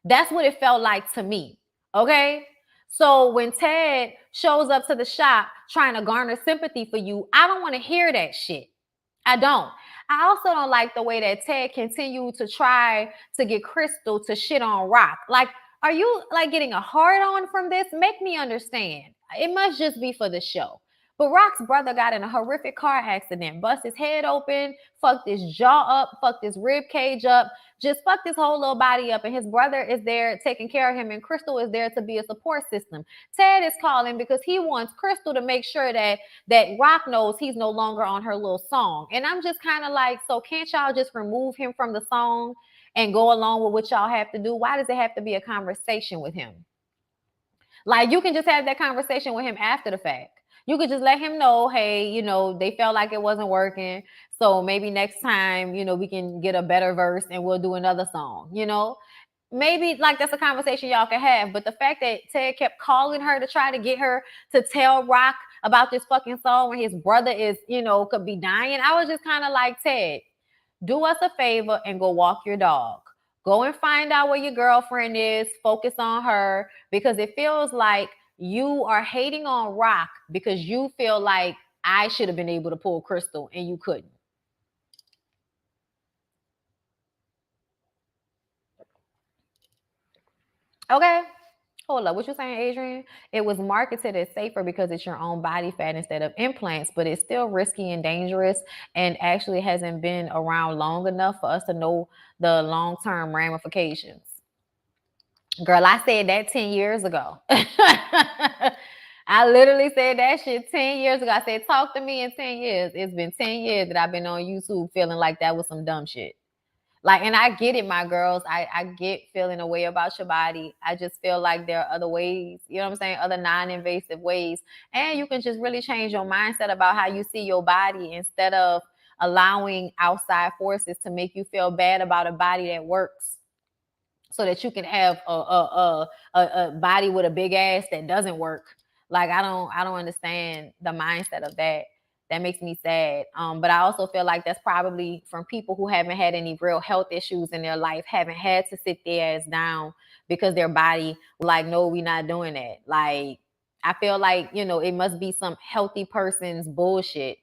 That's what it felt like to me. Okay. So when Ted shows up to the shop trying to garner sympathy for you, I don't want to hear that shit. I don't. I also don't like the way that Ted continued to try to get Crystal to shit on Rock. Like, are you like getting a hard on from this? Make me understand. It must just be for the show. But Rock's brother got in a horrific car accident, bust his head open, fucked his jaw up, fucked his rib cage up, just fucked his whole little body up. And his brother is there taking care of him, and Crystal is there to be a support system. Ted is calling because he wants Crystal to make sure that Rock knows he's no longer on her little song. And I'm just kind of like, so can't y'all just remove him from the song and go along with what y'all have to do? Why does it have to be a conversation with him? Like, you can just have that conversation with him after the fact. You could just let him know, hey, they felt like it wasn't working. So maybe next time, we can get a better verse and we'll do another song, Maybe like that's a conversation y'all can have. But the fact that Ted kept calling her to try to get her to tell Rock about this fucking song when his brother is, could be dying. I was just kind of like, Ted, do us a favor and go walk your dog. Go and find out where your girlfriend is. Focus on her, because it feels like you are hating on Rock because you feel like I should have been able to pull Crystal and you couldn't. Okay. Hold up, what you saying, Adrian? It was marketed as safer because it's your own body fat instead of implants, but it's still risky and dangerous and actually hasn't been around long enough for us to know the long-term ramifications. Girl, I said that 10 years ago. I literally said that shit 10 years ago. I said, talk to me in 10 years. It's been 10 years that I've been on YouTube feeling like that was some dumb shit. Like, and I get it, my girls. I get feeling a way about your body. I just feel like there are other ways, you know what I'm saying? Other non-invasive ways. And you can just really change your mindset about how you see your body instead of allowing outside forces to make you feel bad about a body that works, so that you can have a body with a big ass that doesn't work. Like, I don't understand the mindset of that. That makes me sad. But I also feel like that's probably from people who haven't had any real health issues in their life, haven't had to sit their ass down because their body was like, no, we're not doing that. Like, I feel like, you know, it must be some healthy person's bullshit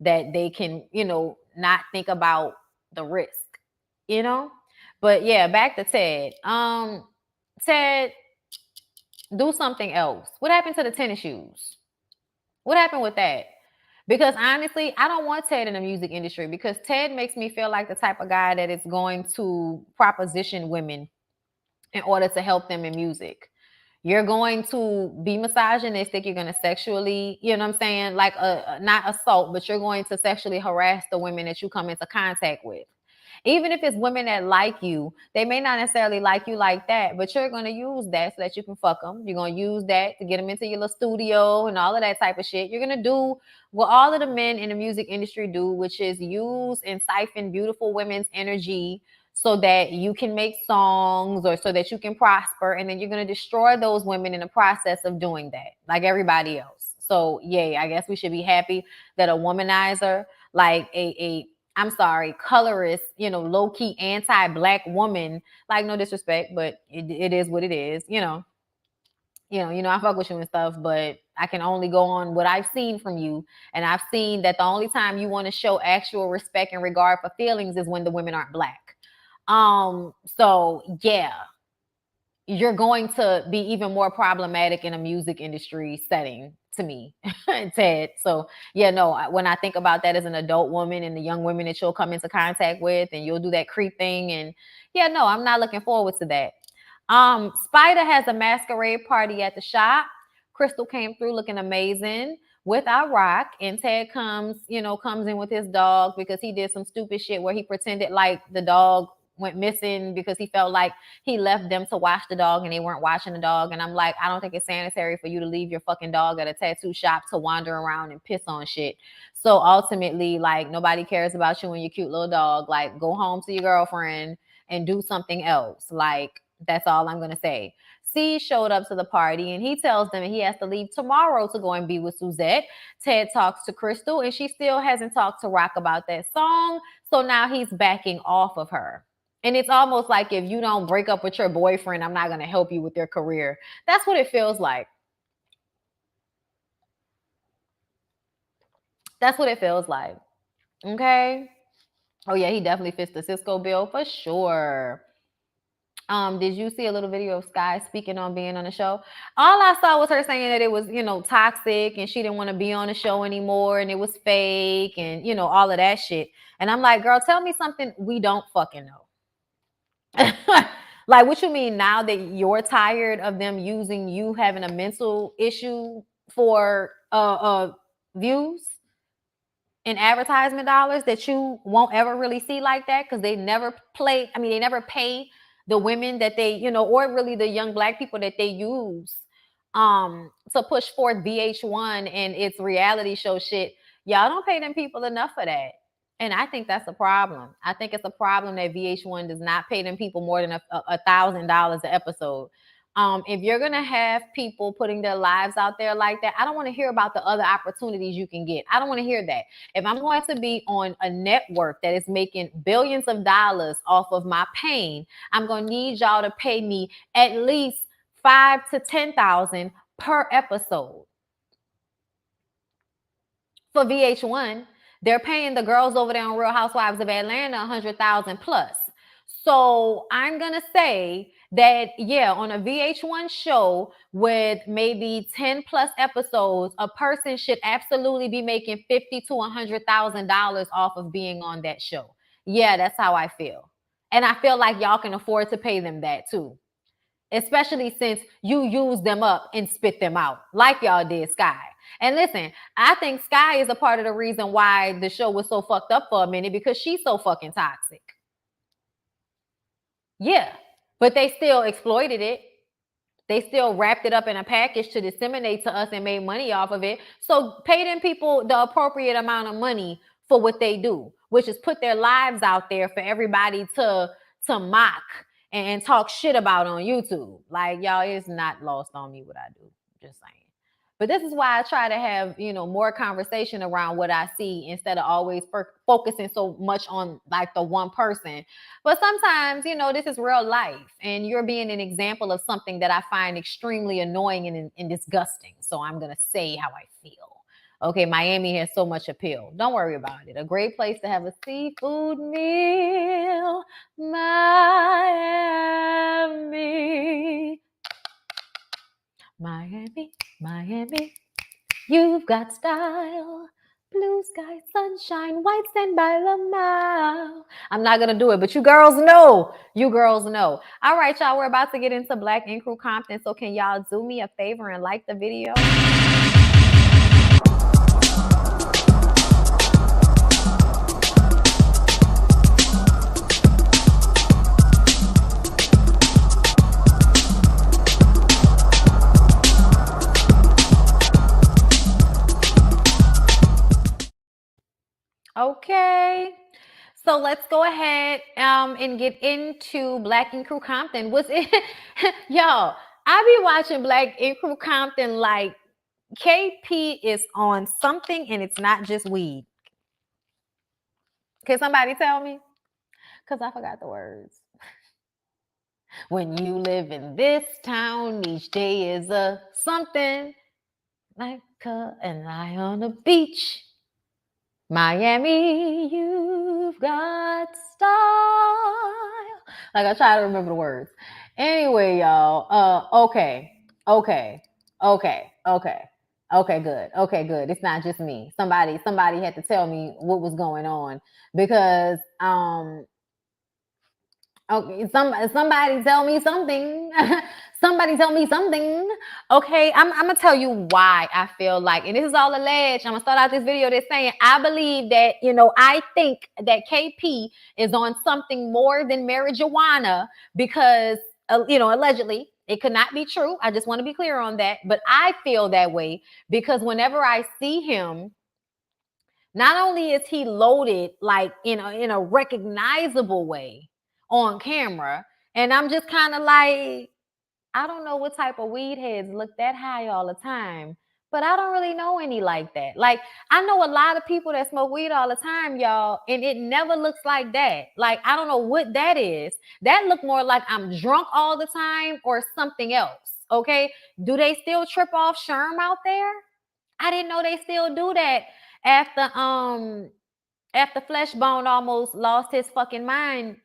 that they can, you know, not think about the risk, you know? But yeah, back to Ted. Ted, do something else. What happened to the tennis shoes? What happened with that? Because honestly, I don't want Ted in the music industry because Ted makes me feel like the type of guy that is going to proposition women in order to help them in music. You're going to be misogynistic. You're going to sexually, you know what I'm saying? Like, not assault, but you're going to sexually harass the women that you come into contact with. Even if it's women that like you, they may not necessarily like you like that, but you're going to use that so that you can fuck them. You're going to use that to get them into your little studio and all of that type of shit. You're going to do what all of the men in the music industry do, which is use and siphon beautiful women's energy so that you can make songs or so that you can prosper. And then you're going to destroy those women in the process of doing that, like everybody else. So, yay, I guess we should be happy that a womanizer, like a I'm sorry, colorist, you know, low-key anti-black woman, like, no disrespect, but it is what it is, you know, I fuck with you and stuff, but I can only go on what I've seen from you. And I've seen that the only time you want to show actual respect and regard for feelings is when the women aren't black. So yeah, you're going to be even more problematic in a music industry setting to me, Ted. So yeah, no, when I think about that as an adult woman and the young women that you'll come into contact with and you'll do that creep thing, and yeah, no, I'm not looking forward to that. Spider has a masquerade party at the shop. Crystal came through looking amazing with our rock, and Ted comes in with his dog because he did some stupid shit where he pretended like the dog went missing because he felt like he left them to watch the dog and they weren't watching the dog. And I'm like, I don't think it's sanitary for you to leave your fucking dog at a tattoo shop to wander around and piss on shit. So ultimately, like, nobody cares about you and your cute little dog. Like, go home to your girlfriend and do something else. Like, that's all I'm going to say. C showed up to the party and he tells them he has to leave tomorrow to go and be with Suzette. Ted talks to Crystal and she still hasn't talked to Rock about that song. So now he's backing off of her. And it's almost like, if you don't break up with your boyfriend, I'm not going to help you with your career. That's what it feels like. That's what it feels like. Okay. Oh yeah, he definitely fits the Cisco bill for sure. Did you see a little video of Sky speaking on being on the show? All I saw was her saying that it was, toxic and she didn't want to be on the show anymore and it was fake and, all of that shit. And I'm like, girl, tell me something we don't fucking know. Like, what you mean now that you're tired of them using you having a mental issue for views and advertisement dollars that you won't ever really see like that? Because they never they never pay the women that they, or really the young black people that they use to push forth VH1 and its reality show shit. Y'all don't pay them people enough for that. And I think that's a problem. I think it's a problem that VH1 does not pay them people more than $1,000 an episode. If you're going to have people putting their lives out there like that, I don't want to hear about the other opportunities you can get. I don't want to hear that. If I'm going to be on a network that is making billions of dollars off of my pain, I'm going to need y'all to pay me at least $5,000 to $10,000 per episode. For VH1, they're paying the girls over there on Real Housewives of Atlanta $100,000 plus. So I'm going to say that, yeah, on a VH1 show with maybe 10 plus episodes, a person should absolutely be making $50,000 to $100,000 off of being on that show. Yeah, that's how I feel. And I feel like y'all can afford to pay them that too. Especially since you use them up and spit them out like y'all did Sky. And listen, I think Sky is a part of the reason why the show was so fucked up for a minute, because she's so fucking toxic. Yeah, but they still exploited it. They still wrapped it up in a package to disseminate to us and made money off of it. So pay them people the appropriate amount of money for what they do, which is put their lives out there for everybody to mock and talk shit about on YouTube. Like, y'all, it's not lost on me what I do. Just saying. But this is why I try to have, more conversation around what I see instead of always focusing so much on like the one person. But sometimes, this is real life and you're being an example of something that I find extremely annoying and disgusting. So I'm going to say how I feel. Okay, Miami has so much appeal. Don't worry about it. A great place to have a seafood meal. Miami. Miami, Miami. You've got style. Blue sky, sunshine, white sand by the mile. I'm not going to do it, but you girls know. You girls know. All right, y'all, we're about to get into Black Ink Crew Compton. So can y'all do me a favor and like the video? Okay. So let's go ahead and get into Black Ink Crew Compton. Was it, y'all? I be watching Black Ink Crew Compton like KP is on something, and it's not just weed. Can somebody tell me? Because I forgot the words. When you live in this town, each day is a something like and lie on the beach. Miami, you've got style. Like, I try to remember the words. Anyway, y'all. Okay, good. Okay, good. It's not just me. Somebody had to tell me what was going on, because okay, somebody tell me something. Somebody tell me something. Okay, I'm gonna tell you why I feel like, and this is all alleged. I'm gonna start out this video that's saying I believe that, I think that KP is on something more than marijuana, because allegedly, it could not be true. I just want to be clear on that. But I feel that way because whenever I see him, not only is he loaded like in a recognizable way on camera, and I'm just kind of like, I don't know what type of weed heads look that high all the time, but I don't really know any like that. Like, I know a lot of people that smoke weed all the time, y'all, and it never looks like that. Like, I don't know what that is. That look more like I'm drunk all the time or something else. Okay, do they still trip off Sherm out there? I didn't know they still do that after Fleshbone almost lost his fucking mind,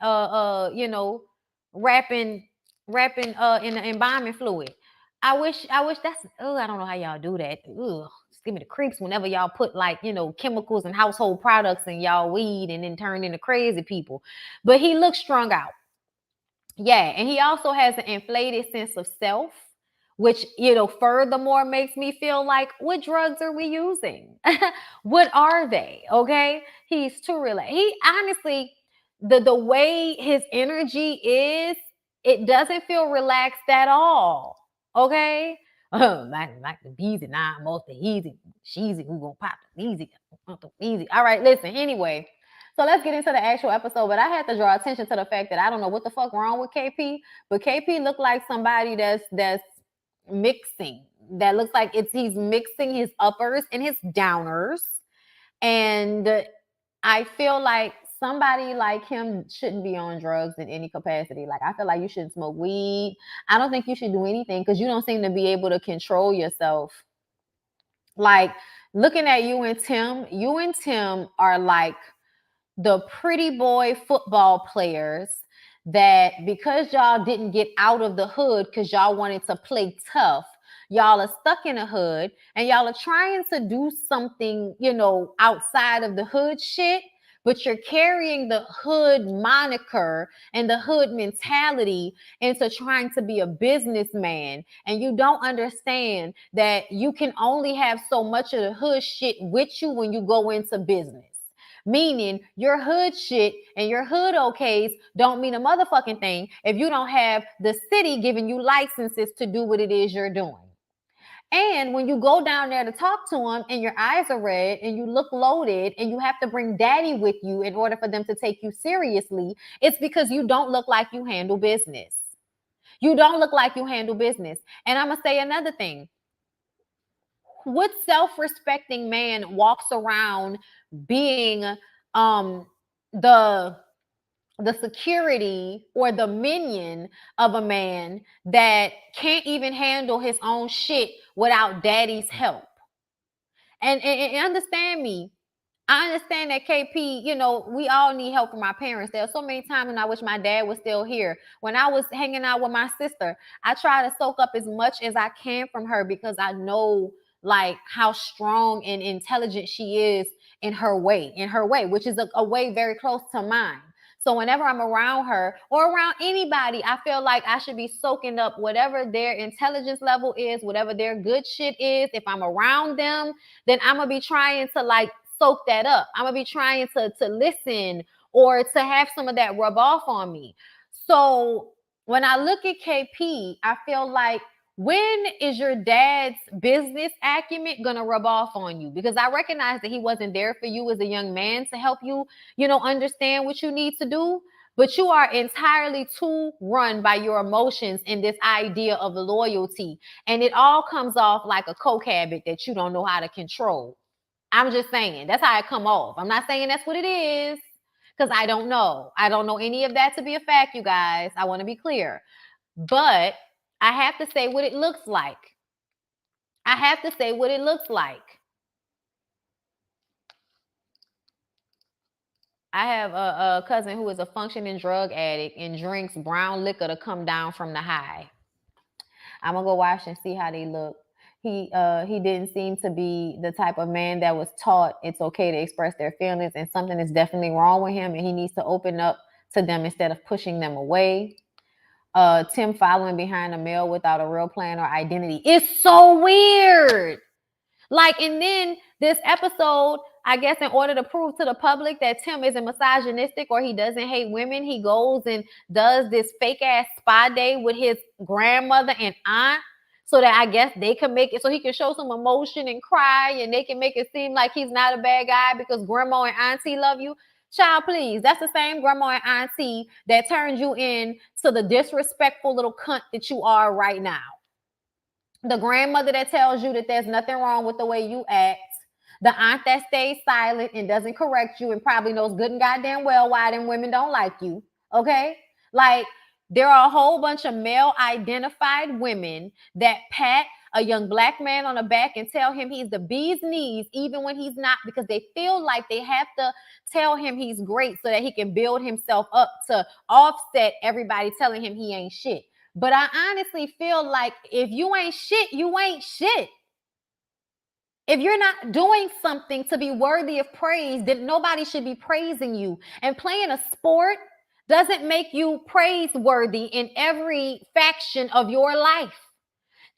rapping in the embalming fluid. I wish that's, I don't know how y'all do that. Just give me the creeps whenever y'all put like, chemicals and household products in y'all weed and then turn into crazy people. But he looks strung out. Yeah, and he also has an inflated sense of self, which, furthermore makes me feel like, what drugs are we using? What are they? Okay, he's too relaxed. He honestly, the way his energy is, it doesn't feel relaxed at all. Okay, like the beezy, nah, most the easy, sheezy, who gonna pop the easy, easy. All right, listen. Anyway. So let's get into the actual episode. But I had to draw attention to the fact that I don't know what the fuck wrong with KP, but KP looked like somebody that's mixing. That looks like he's mixing his uppers and his downers. And I feel like somebody like him shouldn't be on drugs in any capacity. Like, I feel like you shouldn't smoke weed. I don't think you should do anything because you don't seem to be able to control yourself. Like, looking at you and Tim are like the pretty boy football players that because y'all didn't get out of the hood because y'all wanted to play tough, y'all are stuck in the hood and y'all are trying to do something, outside of the hood shit, but you're carrying the hood moniker and the hood mentality into trying to be a businessman. And you don't understand that you can only have so much of the hood shit with you when you go into business. Meaning your hood shit and your hood okays don't mean a motherfucking thing if you don't have the city giving you licenses to do what it is you're doing. And when you go down there to talk to them and your eyes are red and you look loaded and you have to bring daddy with you in order for them to take you seriously, it's because you don't look like you handle business. You don't look like you handle business. And I'm going to say another thing. What self-respecting man walks around being the security or the minion of a man that can't even handle his own shit without daddy's help? And understand me. I understand that KP, we all need help from our parents. There are so many times when I wish my dad was still here. When I was hanging out with my sister, I try to soak up as much as I can from her because I know like how strong and intelligent she is in her way, which is a way very close to mine. So whenever I'm around her or around anybody, I feel like I should be soaking up whatever their intelligence level is, whatever their good shit is. If I'm around them, then I'm going to be trying to like soak that up. I'm going to be trying to listen or to have some of that rub off on me. So when I look at KP, I feel like, when is your dad's business acumen going to rub off on you? Because I recognize that he wasn't there for you as a young man to help you, understand what you need to do. But you are entirely too run by your emotions and this idea of loyalty. And it all comes off like a coke habit that you don't know how to control. I'm just saying, that's how it come off. I'm not saying that's what it is because I don't know. I don't know any of that to be a fact, you guys. I want to be clear. But I have to say what it looks like. I have to say what it looks like. I have a cousin who is a functioning drug addict and drinks brown liquor to come down from the high. I'm gonna go watch and see how they look. He didn't seem to be the type of man that was taught it's okay to express their feelings, and something is definitely wrong with him, and he needs to open up to them instead of pushing them away. Tim following behind a male without a real plan or identity. It's so weird. Like, and then this episode, I guess in order to prove to the public that Tim isn't misogynistic or he doesn't hate women, he goes and does this fake ass spa day with his grandmother and aunt so that I guess they can make it, so he can show some emotion and cry and they can make it seem like he's not a bad guy because grandma and auntie love you. Child, please. That's the same grandma and auntie that turned you in to the disrespectful little cunt that you are right now. The grandmother that tells you that there's nothing wrong with the way you act. The aunt that stays silent and doesn't correct you and probably knows good and goddamn well why them women don't like you. Okay? Like, there are a whole bunch of male identified women that pat a young black man on the back and tell him he's the bee's knees, even when he's not, because they feel like they have to tell him he's great so that he can build himself up to offset everybody telling him he ain't shit. But I honestly feel like if you ain't shit, you ain't shit. If you're not doing something to be worthy of praise, then nobody should be praising you. And playing a sport doesn't make you praiseworthy in every faction of your life.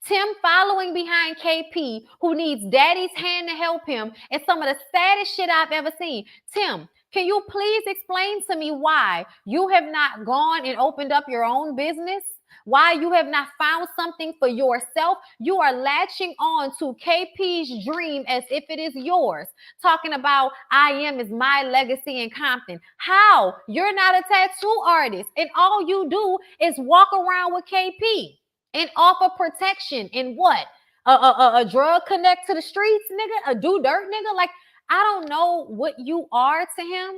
Tim following behind KP, who needs daddy's hand to help him, is some of the saddest shit I've ever seen. Tim, can you please explain to me why you have not gone and opened up your own business? Why you have not found something for yourself? You are latching on to KP's dream as if it is yours. Talking about I am is my legacy in Compton. How? You're not a tattoo artist and all you do is walk around with KP and offer protection in what? A drug connect to the streets, nigga? A do dirt, nigga? Like, I don't know what you are to him,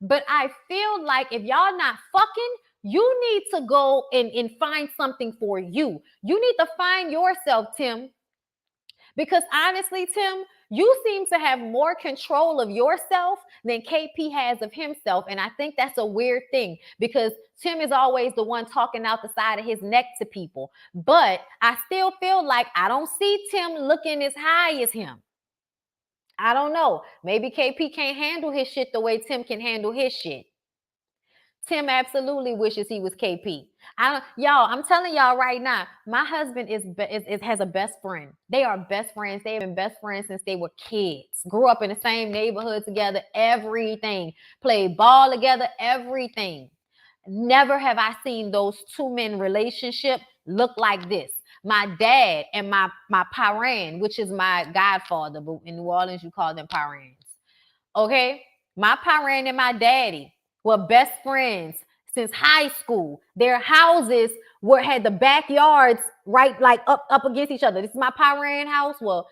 but I feel like if y'all not fucking, you need to go and find something for you. You need to find yourself, Tim, Because honestly, Tim, you seem to have more control of yourself than KP has of himself. And I think that's a weird thing because Tim is always the one talking out the side of his neck to people. But I still feel like I don't see Tim looking as high as him. I don't know. Maybe KP can't handle his shit the way Tim can handle his shit. Tim absolutely wishes he was KP. Y'all, I'm telling y'all right now, my husband has a best friend. They are best friends. They've been best friends since they were kids. Grew up in the same neighborhood together, everything. Played ball together, everything. Never have I seen those two men relationship look like this. My dad and my parent, which is my godfather, but in New Orleans you call them parents. Okay, my parent and my daddy were best friends since high school. Their houses had the backyards right like up against each other. This is my parent house. Well,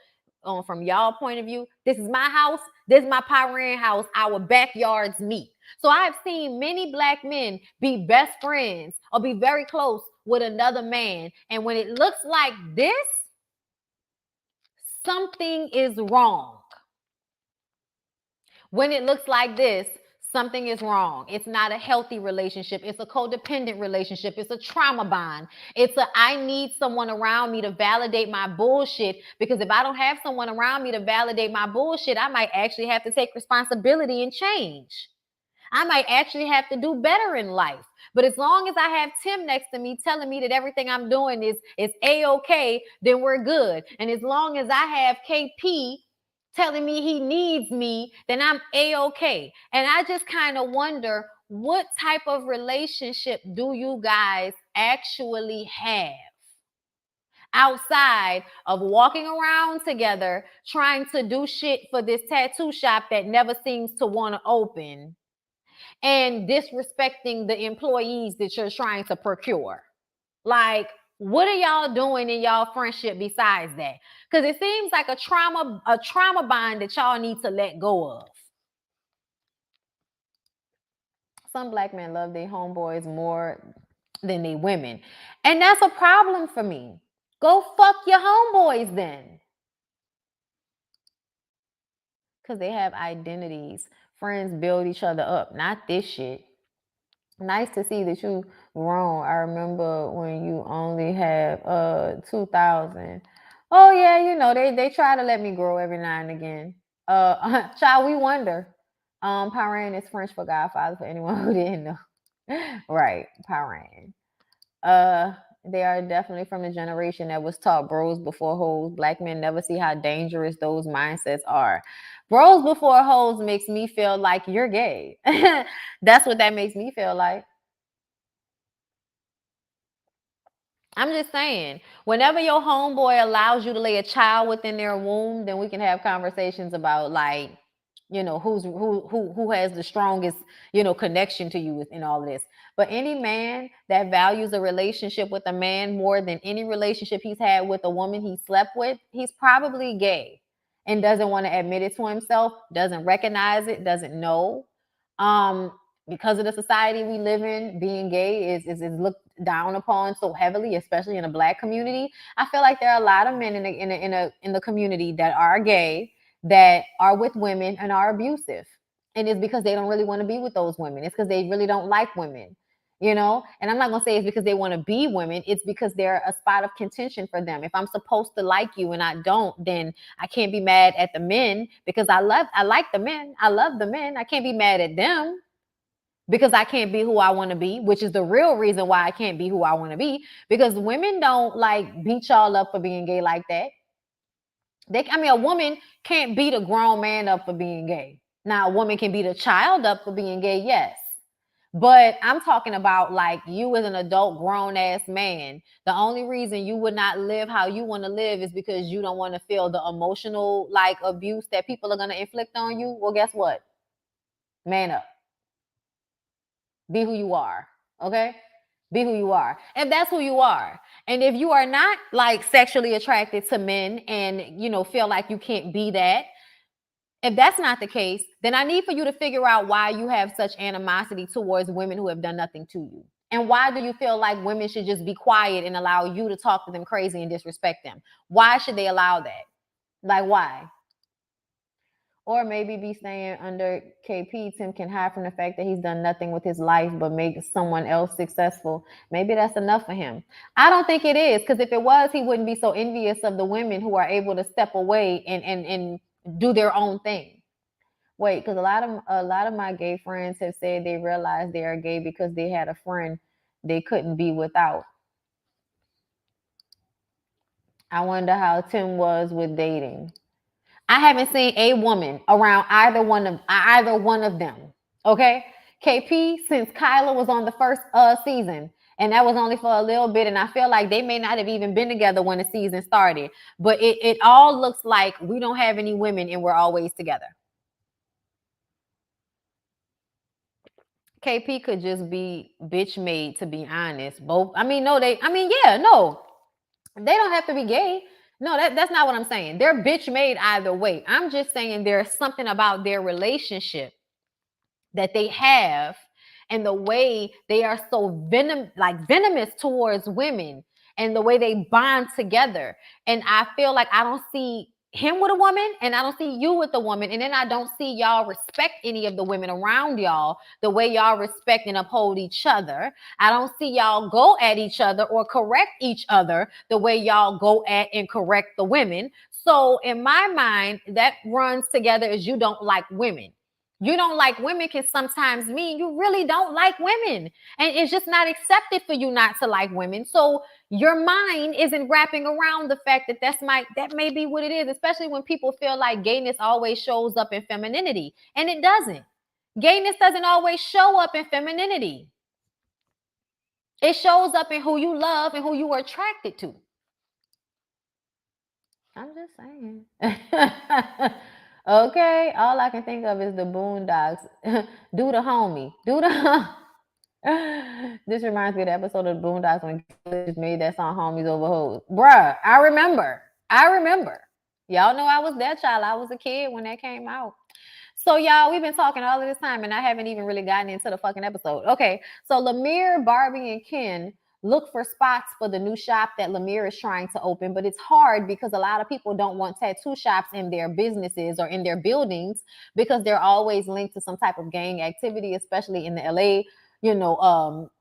from y'all point of view, this is my house. This is my parent house. Our backyards meet. So I've seen many black men be best friends or be very close with another man. And when it looks like this, something is wrong. When it looks like this, something is wrong. It's not a healthy relationship. It's a codependent relationship. It's a trauma bond. I need someone around me to validate my bullshit, because if I don't have someone around me to validate my bullshit, I might actually have to take responsibility and change. I might actually have to do better in life. But as long as I have Tim next to me telling me that everything I'm doing is A-okay, then we're good. And as long as I have KP telling me he needs me, then I'm A-okay. And I just kind of wonder, what type of relationship do you guys actually have outside of walking around together trying to do shit for this tattoo shop that never seems to want to open, and disrespecting the employees that you're trying to procure? Like, what are y'all doing in y'all friendship besides that? Because it seems like a trauma bond that y'all need to let go of. Some black men love their homeboys more than they women. And that's a problem for me. Go fuck your homeboys then. Because they have identities. Friends build each other up, not this shit. Nice to see that you grown. I remember when you only have 2,000. Oh yeah, you know, they try to let me grow every now and again. Child, we wonder. Parrain is French for Godfather, for anyone who didn't know. Right, Parrain. They are definitely from the generation that was taught bros before hoes. Black men never see how dangerous those mindsets are. Bros before hoes makes me feel like you're gay. That's what that makes me feel like. I'm just saying, whenever your homeboy allows you to lay a child within their womb, then we can have conversations about, like, you know, who has the strongest, you know, connection to you in all of this. But any man that values a relationship with a man more than any relationship he's had with a woman he slept with, he's probably gay and doesn't want to admit it to himself, doesn't recognize it, doesn't know. Because of the society we live in, being gay is looked down upon so heavily, especially in the black community. I feel like there are a lot of men in the community that are gay, that are with women and are abusive. And it's because they don't really want to be with those women. It's because they really don't like women, you know? And I'm not going to say it's because they want to be women. It's because they're a spot of contention for them. If I'm supposed to like you and I don't, then I can't be mad at the men, because I like the men. I love the men. I can't be mad at them because I can't be who I want to be, which is the real reason why I can't be who I want to be, because women don't like beat y'all up for being gay like that. A woman can't beat a grown man up for being gay. Now, a woman can beat a child up for being gay, yes. But I'm talking about, like, you as an adult grown ass man. The only reason you would not live how you want to live is because you don't want to feel the emotional, like, abuse that people are going to inflict on you. Well, guess what? Man up. Be who you are. Okay? Be who you are. If that's who you are. And if you are not, like, sexually attracted to men and, you know, feel like you can't be that, if that's not the case, then I need for you to figure out why you have such animosity towards women who have done nothing to you. And why do you feel like women should just be quiet and allow you to talk to them crazy and disrespect them? Why should they allow that? Like, why? Or maybe be staying under KP. Tim can hide from the fact that he's done nothing with his life but make someone else successful. Maybe that's enough for him. I don't think it is, because if it was, he wouldn't be so envious of the women who are able to step away and do their own thing. Wait, because a lot of my gay friends have said they realized they are gay because they had a friend they couldn't be without. I wonder how Tim was with dating. I haven't seen a woman around either one of them. Okay, KP, since Kyla was on the first season, and that was only for a little bit, and I feel like they may not have even been together when the season started. But it all looks like we don't have any women, and we're always together. KP could just be bitch made, to be honest. Both. I mean, no, they. I mean, yeah, no, they don't have to be gay. No, that's not what I'm saying. They're bitch made either way. I'm just saying there's something about their relationship that they have and the way they are so venomous towards women and the way they bond together. And I feel like I don't see him with a woman and I don't see you with a woman. And then I don't see y'all respect any of the women around y'all the way y'all respect and uphold each other. I don't see y'all go at each other or correct each other the way y'all go at and correct the women. So in my mind, that runs together as you don't like women. You don't like women can sometimes mean you really don't like women. And it's just not accepted for you not to like women. So your mind isn't wrapping around the fact that that may be what it is, especially when people feel like gayness always shows up in femininity. And it doesn't. Gayness doesn't always show up in femininity. It shows up in who you love and who you are attracted to. I'm just saying. Okay, all I can think of is the Boondocks. Do the homie. Do the. This reminds me of the episode of the Boondocks when just made that song "Homies Over Hoes." Bruh, I remember. Y'all know I was that child. I was a kid when that came out. So y'all, we've been talking all of this time, and I haven't even really gotten into the fucking episode. Okay, so Lemire, Barbie, and Ken look for spots for the new shop that Lemire is trying to open, but it's hard because a lot of people don't want tattoo shops in their businesses or in their buildings because they're always linked to some type of gang activity, especially in the LA,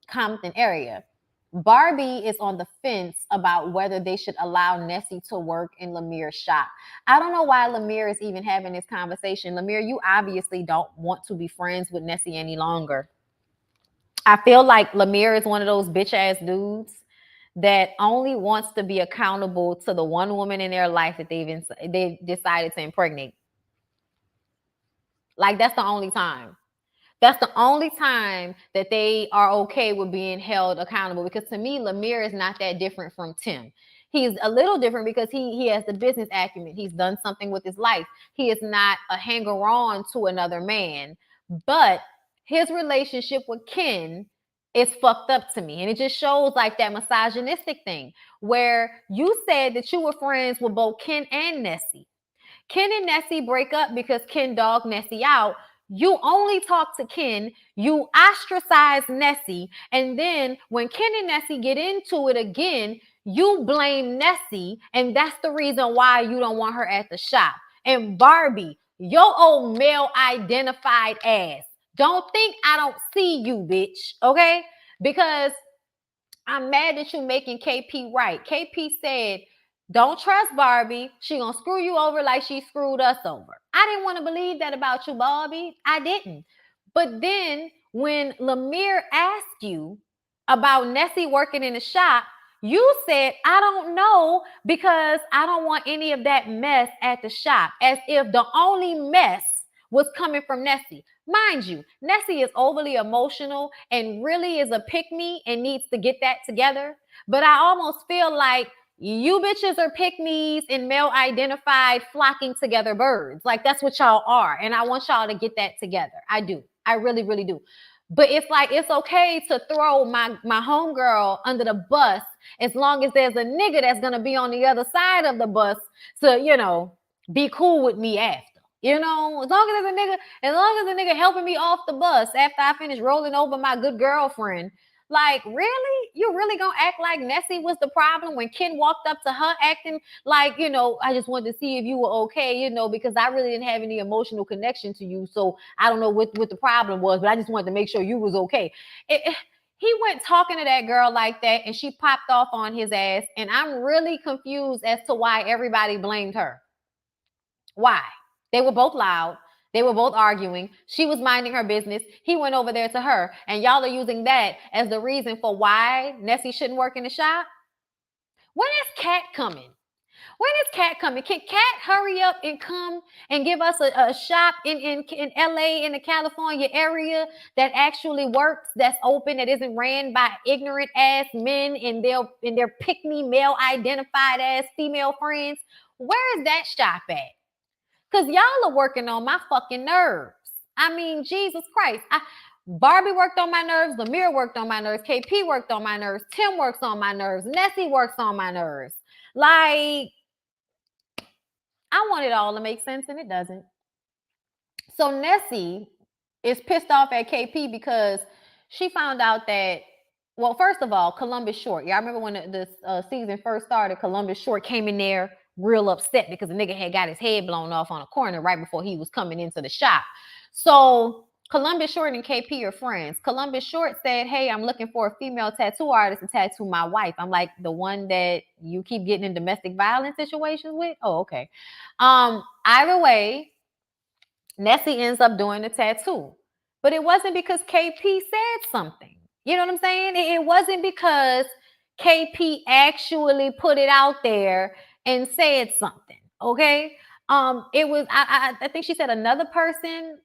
Compton area. Barbie is on the fence about whether they should allow Nessie to work in Lemire's shop. I don't know why Lemire is even having this conversation. Lemire, you obviously don't want to be friends with Nessie any longer. I feel like Lemire is one of those bitch ass dudes that only wants to be accountable to the one woman in their life that they decided to impregnate. Like that's the only time. That's the only time that they are okay with being held accountable. Because to me, Lemire is not that different from Tim. He's a little different because he has the business acumen. He's done something with his life. He is not a hanger-on to another man. But his relationship with Ken is fucked up to me. And it just shows like that misogynistic thing where you said that you were friends with both Ken and Nessie. Ken and Nessie break up because Ken dogged Nessie out. You only talk to Ken, you ostracize Nessie, and then when Ken and Nessie get into it again, you blame Nessie, and that's the reason why you don't want her at the shop. And Barbie, your old male identified ass, don't think I don't see you, bitch, okay? Because I'm mad that you're making KP right. KP said, don't trust Barbie. She gonna screw you over like she screwed us over. I didn't want to believe that about you, Barbie. I didn't. But then when Lemire asked you about Nessie working in the shop, you said, I don't know because I don't want any of that mess at the shop, as if the only mess was coming from Nessie. Mind you, Nessie is overly emotional and really is a pick-me and needs to get that together. But I almost feel like you bitches are pick-me's and male-identified flocking together birds. Like, that's what y'all are. And I want y'all to get that together. I do. I really, really do. But it's like, it's okay to throw my homegirl under the bus as long as there's a nigga that's going to be on the other side of the bus to, be cool with me after. As long as there's a nigga helping me off the bus after I finish rolling over my good girlfriend, Like, really? You really gonna act like Nessie was the problem when Ken walked up to her acting like, I just wanted to see if you were okay, because I really didn't have any emotional connection to you. So I don't know what the problem was, but I just wanted to make sure you was okay. He went talking to that girl like that, and she popped off on his ass. And I'm really confused as to why everybody blamed her. Why? They were both loud. They were both arguing. She was minding her business. He went over there to her. And y'all are using that as the reason for why Nessie shouldn't work in the shop. When is Cat coming? When is Cat coming? Can Cat hurry up and come and give us a shop in LA, in the California area that actually works, that's open, that isn't ran by ignorant ass men and their pick-me male identified ass female friends? Where is that shop at? Because y'all are working on my fucking nerves. I mean, Jesus Christ. Barbie worked on my nerves. Lemire worked on my nerves. KP worked on my nerves. Tim works on my nerves. Nessie works on my nerves. Like, I want it all to make sense, and it doesn't. So Nessie is pissed off at KP because she found out that, well, first of all, Columbus Short. Y'all remember when the season first started, Columbus Short came in there real upset because the nigga had got his head blown off on a corner right before he was coming into the shop. So Columbus Short and KP are friends. Columbus Short said, hey, I'm looking for a female tattoo artist to tattoo my wife. I'm like, the one that you keep getting in domestic violence situations with? Oh, okay. Either way, Nessie ends up doing the tattoo. But it wasn't because KP said something. You know what I'm saying? It wasn't because KP actually put it out there and said something. Okay. It was, I think she said another person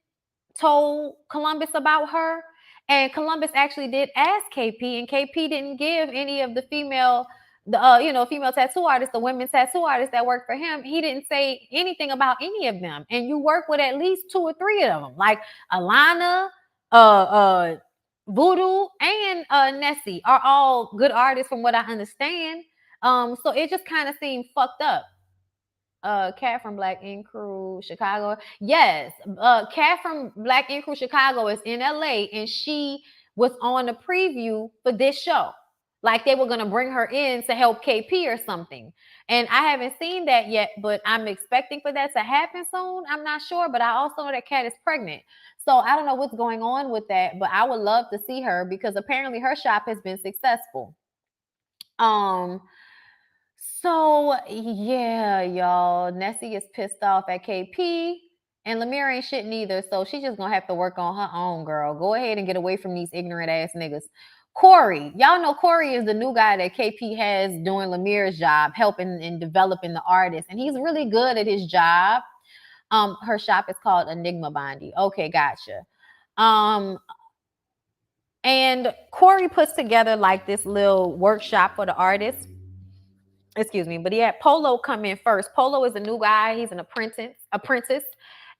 told Columbus about her, and Columbus actually did ask KP, and KP didn't give any of the female tattoo artists, the women tattoo artists that work for him. He didn't say anything about any of them. And you work with at least 2 or 3 of them, like Alana, Voodoo, and Nessie are all good artists from what I understand. So it just kind of seemed fucked up. Cat from Black Ink Crew Chicago. Yes, Cat from Black Ink Crew Chicago is in LA, and she was on the preview for this show. Like they were gonna bring her in to help KP or something. And I haven't seen that yet, but I'm expecting for that to happen soon. I'm not sure, but I also know that Cat is pregnant. So I don't know what's going on with that, but I would love to see her because apparently her shop has been successful. So yeah, y'all. Nessie is pissed off at KP, and Lemire ain't shit neither. So she's just gonna have to work on her own, girl. Go ahead and get away from these ignorant ass niggas. Corey, y'all know Corey is the new guy that KP has doing Lemire's job, helping and developing the artist, and he's really good at his job. Her shop is called Enigma Bondy. Okay, gotcha. And Corey puts together like this little workshop for the artist. Excuse me, but he had Polo come in first. Polo is a new guy. He's an apprentice.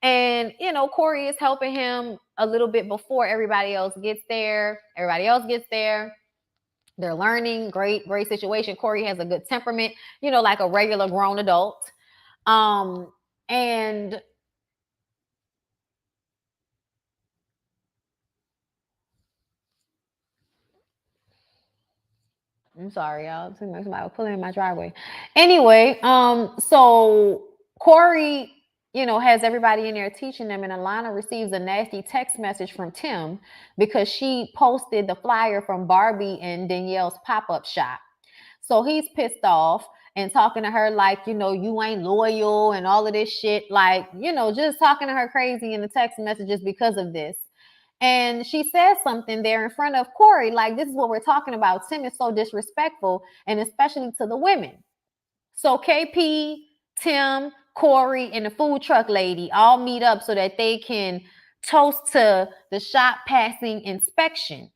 And, Corey is helping him a little bit before everybody else gets there. They're learning. Great situation. Corey has a good temperament, like a regular grown adult. And I'm sorry, y'all. Somebody was pulling in my driveway. Anyway, so Corey, has everybody in there teaching them, and Alana receives a nasty text message from Tim because she posted the flyer from Barbie and Danielle's pop-up shop. So he's pissed off and talking to her like, you ain't loyal and all of this shit. Like, just talking to her crazy in the text messages because of this. And she says something there in front of Corey, like, this is what we're talking about. Tim is so disrespectful, and especially to the women. So KP, Tim, Corey, and the food truck lady all meet up so that they can toast to the shop passing inspection.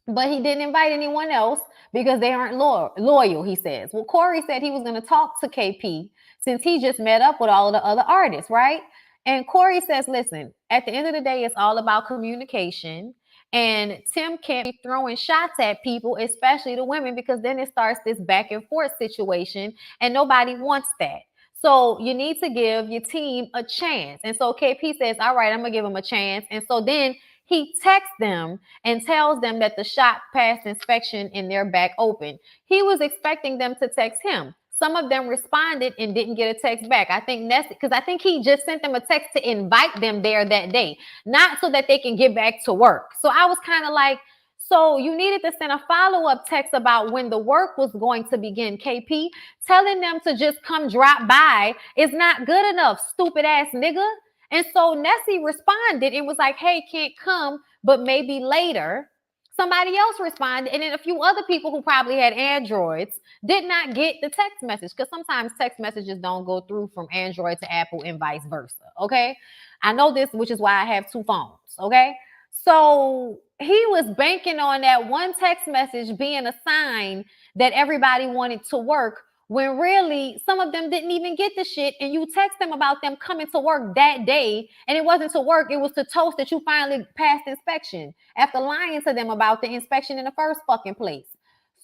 But he didn't invite anyone else because they aren't loyal, he says. Well, Corey said he was going to talk to KP since he just met up with all of the other artists, right? And Corey says, listen, at the end of the day, it's all about communication. And Tim can't be throwing shots at people, especially the women, because then it starts this back and forth situation, and nobody wants that. So you need to give your team a chance. And so KP says, all right, I'm going to give him a chance. And so then He texts them and tells them that the shop passed inspection and they're back open. He was expecting them to text him. Some of them responded and didn't get a text back. I think that's because I think he just sent them a text to invite them there that day, not so that they can get back to work. So I was kind of like, so you needed to send a follow-up text about when the work was going to begin, KP. Telling them to just come drop by is not good enough, stupid ass nigga. And so Nessie responded and was like, hey, can't come, but maybe later. Somebody else responded, and then a few other people who probably had Androids did not get the text message, because sometimes text messages don't go through from Android to Apple and vice versa, okay? I know this, which is why I have 2 phones, okay? So he was banking on that one text message being a sign that everybody wanted to work, when really some of them didn't even get the shit, and you text them about them coming to work that day, and it wasn't to work, it was to toast that you finally passed inspection after lying to them about the inspection in the first fucking place.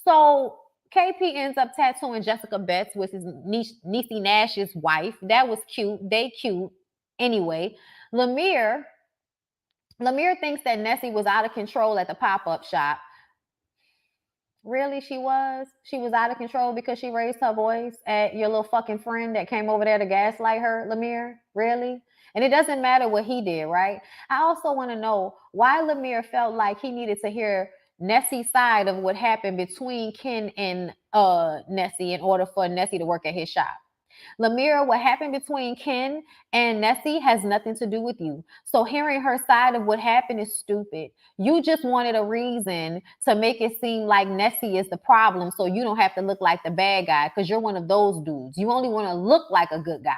So KP ends up tattooing Jessica Betts with his Niecy Nash's wife. That was cute. They cute. Anyway, Lemire thinks that Nessie was out of control at the pop-up shop. Really, she was? She was out of control because she raised her voice at your little fucking friend that came over there to gaslight her, Lemire? Really? And it doesn't matter what he did, right? I also want to know why Lemire felt like he needed to hear Nessie's side of what happened between Ken and Nessie in order for Nessie to work at his shop. Lemire, what happened between Ken and Nessie has nothing to do with you. So hearing her side of what happened is stupid. You just wanted a reason to make it seem like Nessie is the problem, so you don't have to look like the bad guy, because you're one of those dudes. You only want to look like a good guy.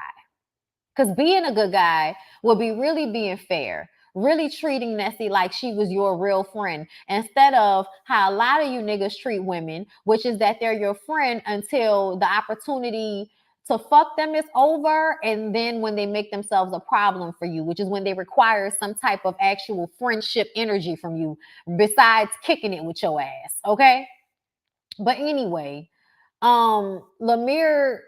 Because being a good guy will be really being fair, really treating Nessie like she was your real friend, instead of how a lot of you niggas treat women, which is that they're your friend until the opportunity to fuck them is over, and then when they make themselves a problem for you, which is when they require some type of actual friendship energy from you, besides kicking it with your ass, okay? But anyway, Lemire,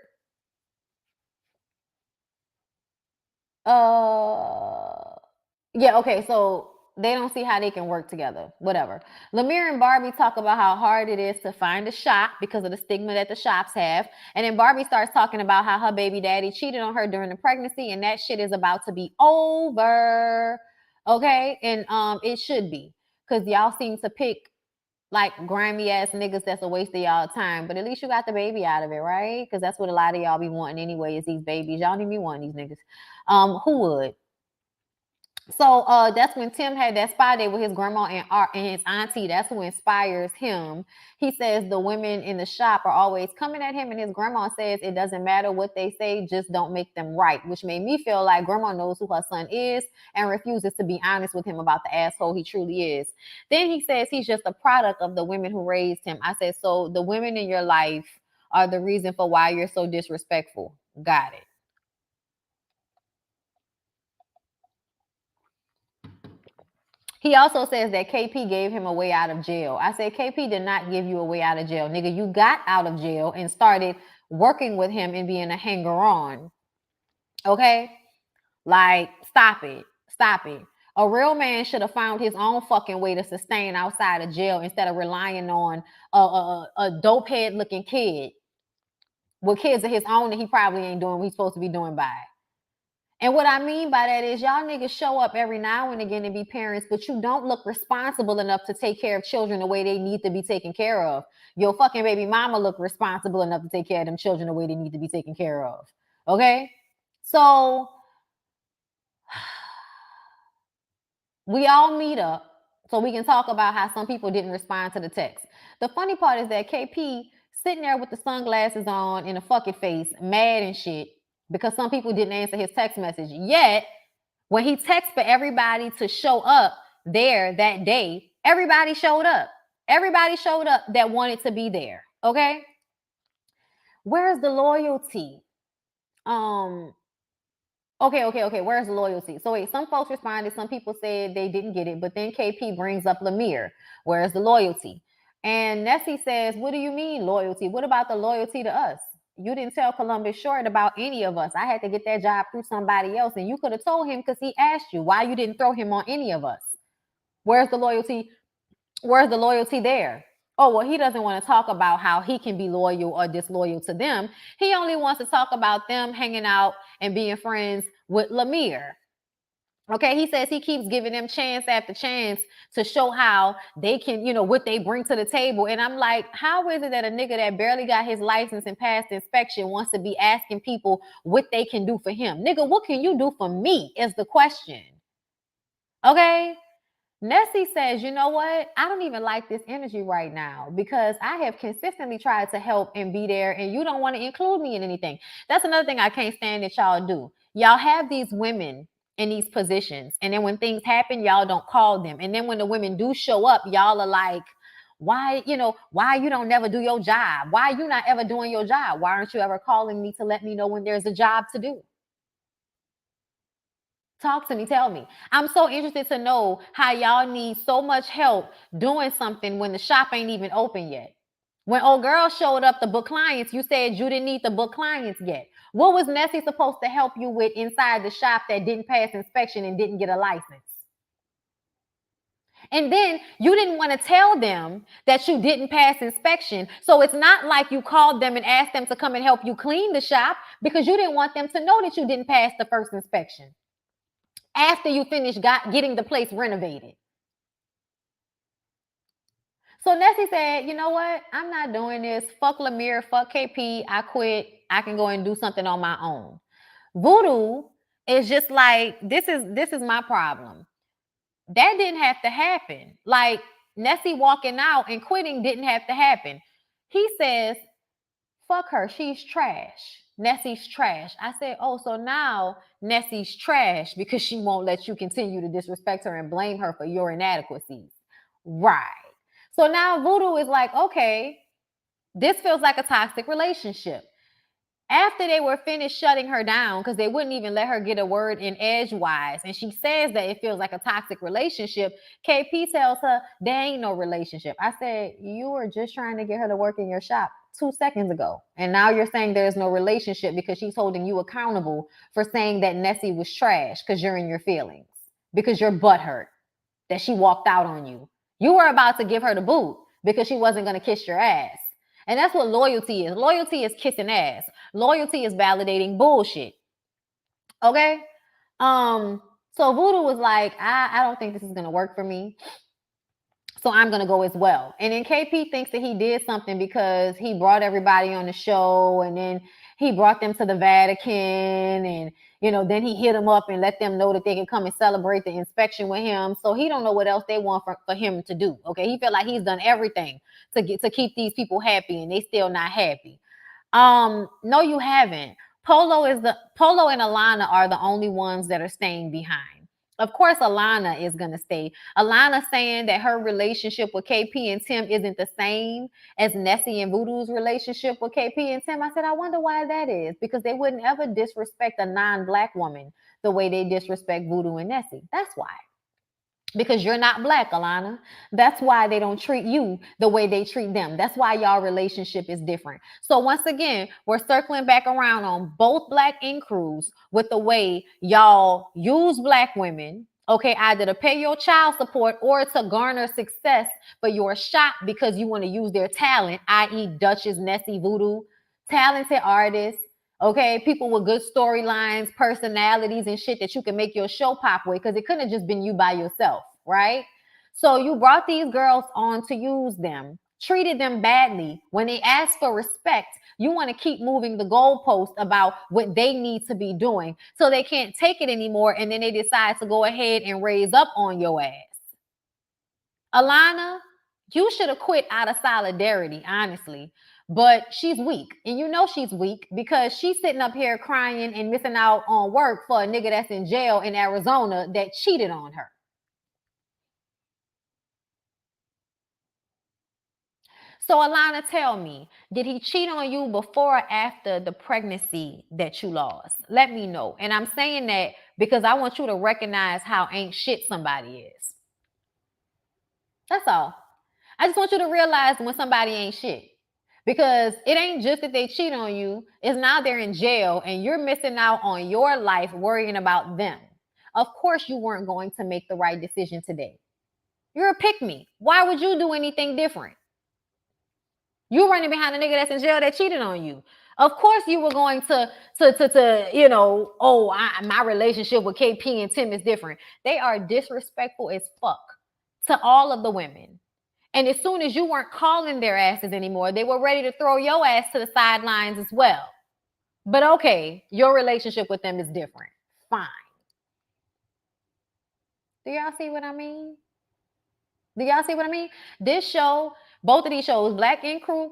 yeah, okay, so they don't see how they can work together, whatever. Lemire and Barbie talk about how hard it is to find a shop because of the stigma that the shops have. And then Barbie starts talking about how her baby daddy cheated on her during the pregnancy, and that shit is about to be over, okay? And it should be, because y'all seem to pick like grimy ass niggas that's a waste of y'all time, but at least you got the baby out of it, right? Because that's what a lot of y'all be wanting anyway, is these babies. Y'all need me wanting these niggas. Who would? So that's when Tim had that spa day with his grandma and his auntie. That's who inspires him. He says the women in the shop are always coming at him, and his grandma says it doesn't matter what they say, just don't make them right, which made me feel like grandma knows who her son is and refuses to be honest with him about the asshole he truly is. Then he says he's just a product of the women who raised him. I said, so the women in your life are the reason for why you're so disrespectful. Got it. He also says that KP gave him a way out of jail. I said, KP did not give you a way out of jail. Nigga, you got out of jail and started working with him and being a hanger-on. Okay? Like, stop it. Stop it. A real man should have found his own fucking way to sustain outside of jail instead of relying on a dope head looking kid with kids of his own that he probably ain't doing what he's supposed to be doing by. And what I mean by that is y'all niggas show up every now and again and be parents, but you don't look responsible enough to take care of children the way they need to be taken care of. Your fucking baby mama look responsible enough to take care of them children the way they need to be taken care of. Okay? So we all meet up so we can talk about how some people didn't respond to the text. The funny part is that KP sitting there with the sunglasses on in a fucking face, mad and shit, because some people didn't answer his text message. Yet, when he texts for everybody to show up there that day, everybody showed up. Everybody showed up that wanted to be there. Okay? Where's the loyalty? Okay. Where's the loyalty? So wait, some folks responded. Some people said they didn't get it. But then KP brings up Lemire. Where's the loyalty? And Nessie says, what do you mean loyalty? What about the loyalty to us? You didn't tell Columbus Short about any of us. I had to get that job through somebody else. And you could have told him because he asked you why you didn't throw him on any of us. Where's the loyalty? Where's the loyalty there? Oh, well, he doesn't want to talk about how he can be loyal or disloyal to them. He only wants to talk about them hanging out and being friends with Lemire. Okay, he says he keeps giving them chance after chance to show how they can, what they bring to the table. And I'm like, how is it that a nigga that barely got his license and passed inspection wants to be asking people what they can do for him? Nigga, what can you do for me is the question. Okay? Nessie says, you know what? I don't even like this energy right now because I have consistently tried to help and be there, and you don't want to include me in anything. That's another thing I can't stand that y'all do. Y'all have these women in these positions, and then when things happen, y'all don't call them. And then when the women do show up, y'all are like, why you don't never do your job? Why you not ever doing your job? Why aren't you ever calling me to let me know when there's a job to do? Talk to me, tell me. I'm so interested to know how y'all need so much help doing something when the shop ain't even open yet. When old girl showed up to book clients, you said you didn't need to book clients yet. What was Nessie supposed to help you with inside the shop that didn't pass inspection and didn't get a license? And then you didn't want to tell them that you didn't pass inspection. So it's not like you called them and asked them to come and help you clean the shop because you didn't want them to know that you didn't pass the first inspection after you finish getting the place renovated. So Nessie said, you know what? I'm not doing this. Fuck Lemire, fuck KP. I quit. I can go and do something on my own. Voodoo is just like, this is my problem. That didn't have to happen. Like Nessie walking out and quitting didn't have to happen. He says, fuck her. She's trash. Nessie's trash. I said, oh, so now Nessie's trash because she won't let you continue to disrespect her and blame her for your inadequacies. Right. So now Voodoo is like, okay, this feels like a toxic relationship. After they were finished shutting her down, because they wouldn't even let her get a word in edgewise, and she says that it feels like a toxic relationship, KP tells her there ain't no relationship. I said, you were just trying to get her to work in your shop 2 seconds ago. And now you're saying there's no relationship because she's holding you accountable for saying that Nessie was trash because you're in your feelings, because you're butthurt that she walked out on you. You were about to give her the boot because she wasn't going to kiss your ass. And that's what loyalty is. Loyalty is kissing ass. Loyalty is validating bullshit. Okay? So Voodoo was like, I don't think this is gonna work for me. So I'm gonna go as well. And then KP thinks that he did something because he brought everybody on the show, and then he brought them to the Vatican, and then he hit them up and let them know that they can come and celebrate the inspection with him. So he don't know what else they want for him to do. Okay, he felt like he's done everything to keep these people happy, and they still not happy. No, you haven't. Polo and Alana are the only ones that are staying behind. Of course, Alana is going to stay. Alana saying that her relationship with KP and Tim isn't the same as Nessie and Voodoo's relationship with KP and Tim. I said, I wonder why that is, because they wouldn't ever disrespect a non-Black woman the way they disrespect Voodoo and Nessie. That's why. Because you're not Black, Alana. That's why they don't treat you the way they treat them. That's why y'all relationship is different. So once again, we're circling back around on both Black Ink Crews with the way y'all use Black women, okay, either to pay your child support or to garner success for your shop because you want to use their talent, i.e. Duchess, Nessie, Voodoo, talented artists, okay, people with good storylines, personalities, and shit that you can make your show pop with, because it couldn't have just been you by yourself, right? So you brought these girls on to use them, treated them badly. When they ask for respect, you want to keep moving the goalpost about what they need to be doing, so they can't take it anymore, and then they decide to go ahead and raise up on your ass. Alana, you should have quit out of solidarity, honestly. But she's weak. And you know she's weak because she's sitting up here crying and missing out on work for a nigga that's in jail in Arizona that cheated on her. So Alana, tell me, did he cheat on you before or after the pregnancy that you lost? Let me know. And I'm saying that because I want you to recognize how ain't shit somebody is. That's all. I just want you to realize when somebody ain't shit. Because it ain't just that they cheat on you, it's now they're in jail and you're missing out on your life worrying about them. Of course, you weren't going to make the right decision today. You're a pick me. Why would you do anything different? You running behind a nigga that's in jail that cheated on you. Of course you were going to you know, oh, my relationship with KP and Tim is different. They are disrespectful as fuck to all of the women. And as soon as you weren't calling their asses anymore, they were ready to throw your ass to the sidelines as well. But okay, your relationship with them is different. Fine. Do y'all see what I mean? Do y'all see what I mean? This show, both of these shows, Black Ink Crew,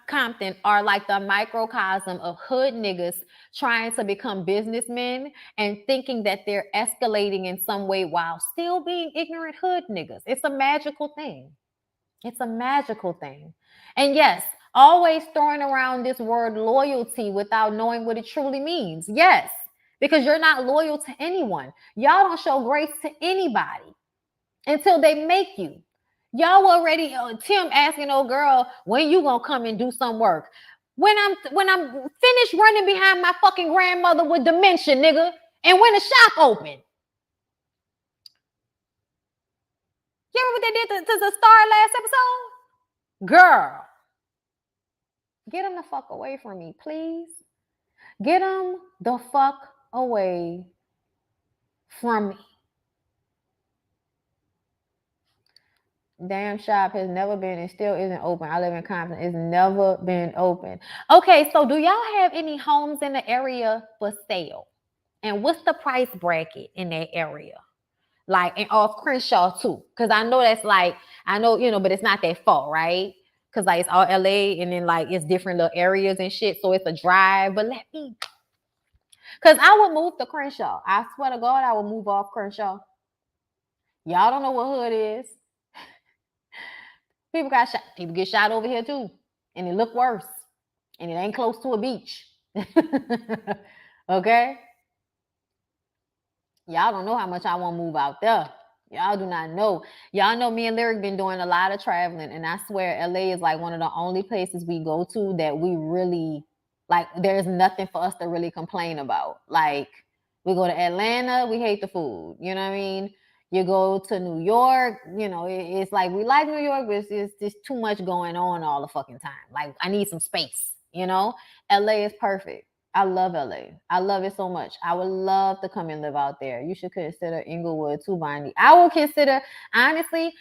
Compton, are like the microcosm of hood niggas trying to become businessmen and thinking that they're escalating in some way while still being ignorant hood niggas. It's a magical thing. It's a magical thing. And yes, always throwing around this word loyalty without knowing what it truly means. Yes, because you're not loyal to anyone. Y'all don't show grace to anybody until they make you. Y'all already Tim asking old girl, when you gonna come and do some work? When I'm finished running behind my fucking grandmother with dementia, nigga, and when the shop open. You remember what they did to the Star last episode? Girl, get them the fuck away from me, please. Get them the fuck away from me. Damn shop has never been and still isn't open. I live in Compton. It's never been open. Okay, so do y'all have any homes in the area for sale? And what's the price bracket in that area? Like, and off Crenshaw too. Because I know that's like, I know, you know, but it's not that far, right? Because like it's all LA and then like it's different little areas and shit. So it's a drive. But let me, because I would move to Crenshaw. I swear to God, I would move off Crenshaw. Y'all don't know what hood is. People got shot. People get shot over here too. And it look worse. And it ain't close to a beach. Okay? Y'all don't know how much I want to move out there. Y'all do not know. Y'all know me and Lyric been doing a lot of traveling. And I swear LA is like one of the only places we go to that we really, like, there's nothing for us to really complain about. Like, we go to Atlanta, we hate the food. You know what I mean? You go to New York, you know, it's like we like New York, but it's just too much going on all the fucking time. Like, I need some space, you know? LA is perfect. I love LA. I love it so much. I would love to come and live out there. You should consider Inglewood too, Bondy. I will consider, honestly,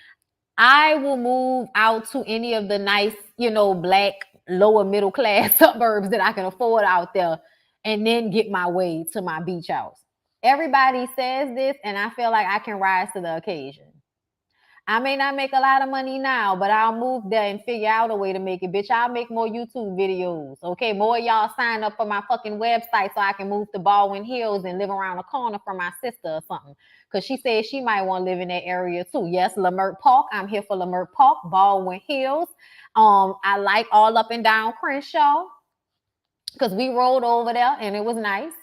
I will move out to any of the nice, you know, black, lower middle class suburbs that I can afford out there and then get my way to my beach house. Everybody says this, and I feel like I can rise to the occasion. I may not make a lot of money now, but I'll move there and figure out a way to make it. Bitch, I'll make more YouTube videos. Okay, more of y'all sign up for my fucking website so I can move to Baldwin Hills and live around the corner from my sister or something. Because she said she might want to live in that area too. Yes, Lamert Park. I'm here for Lamert Park, Baldwin Hills. I like all up and down Crenshaw because we rode over there and it was nice.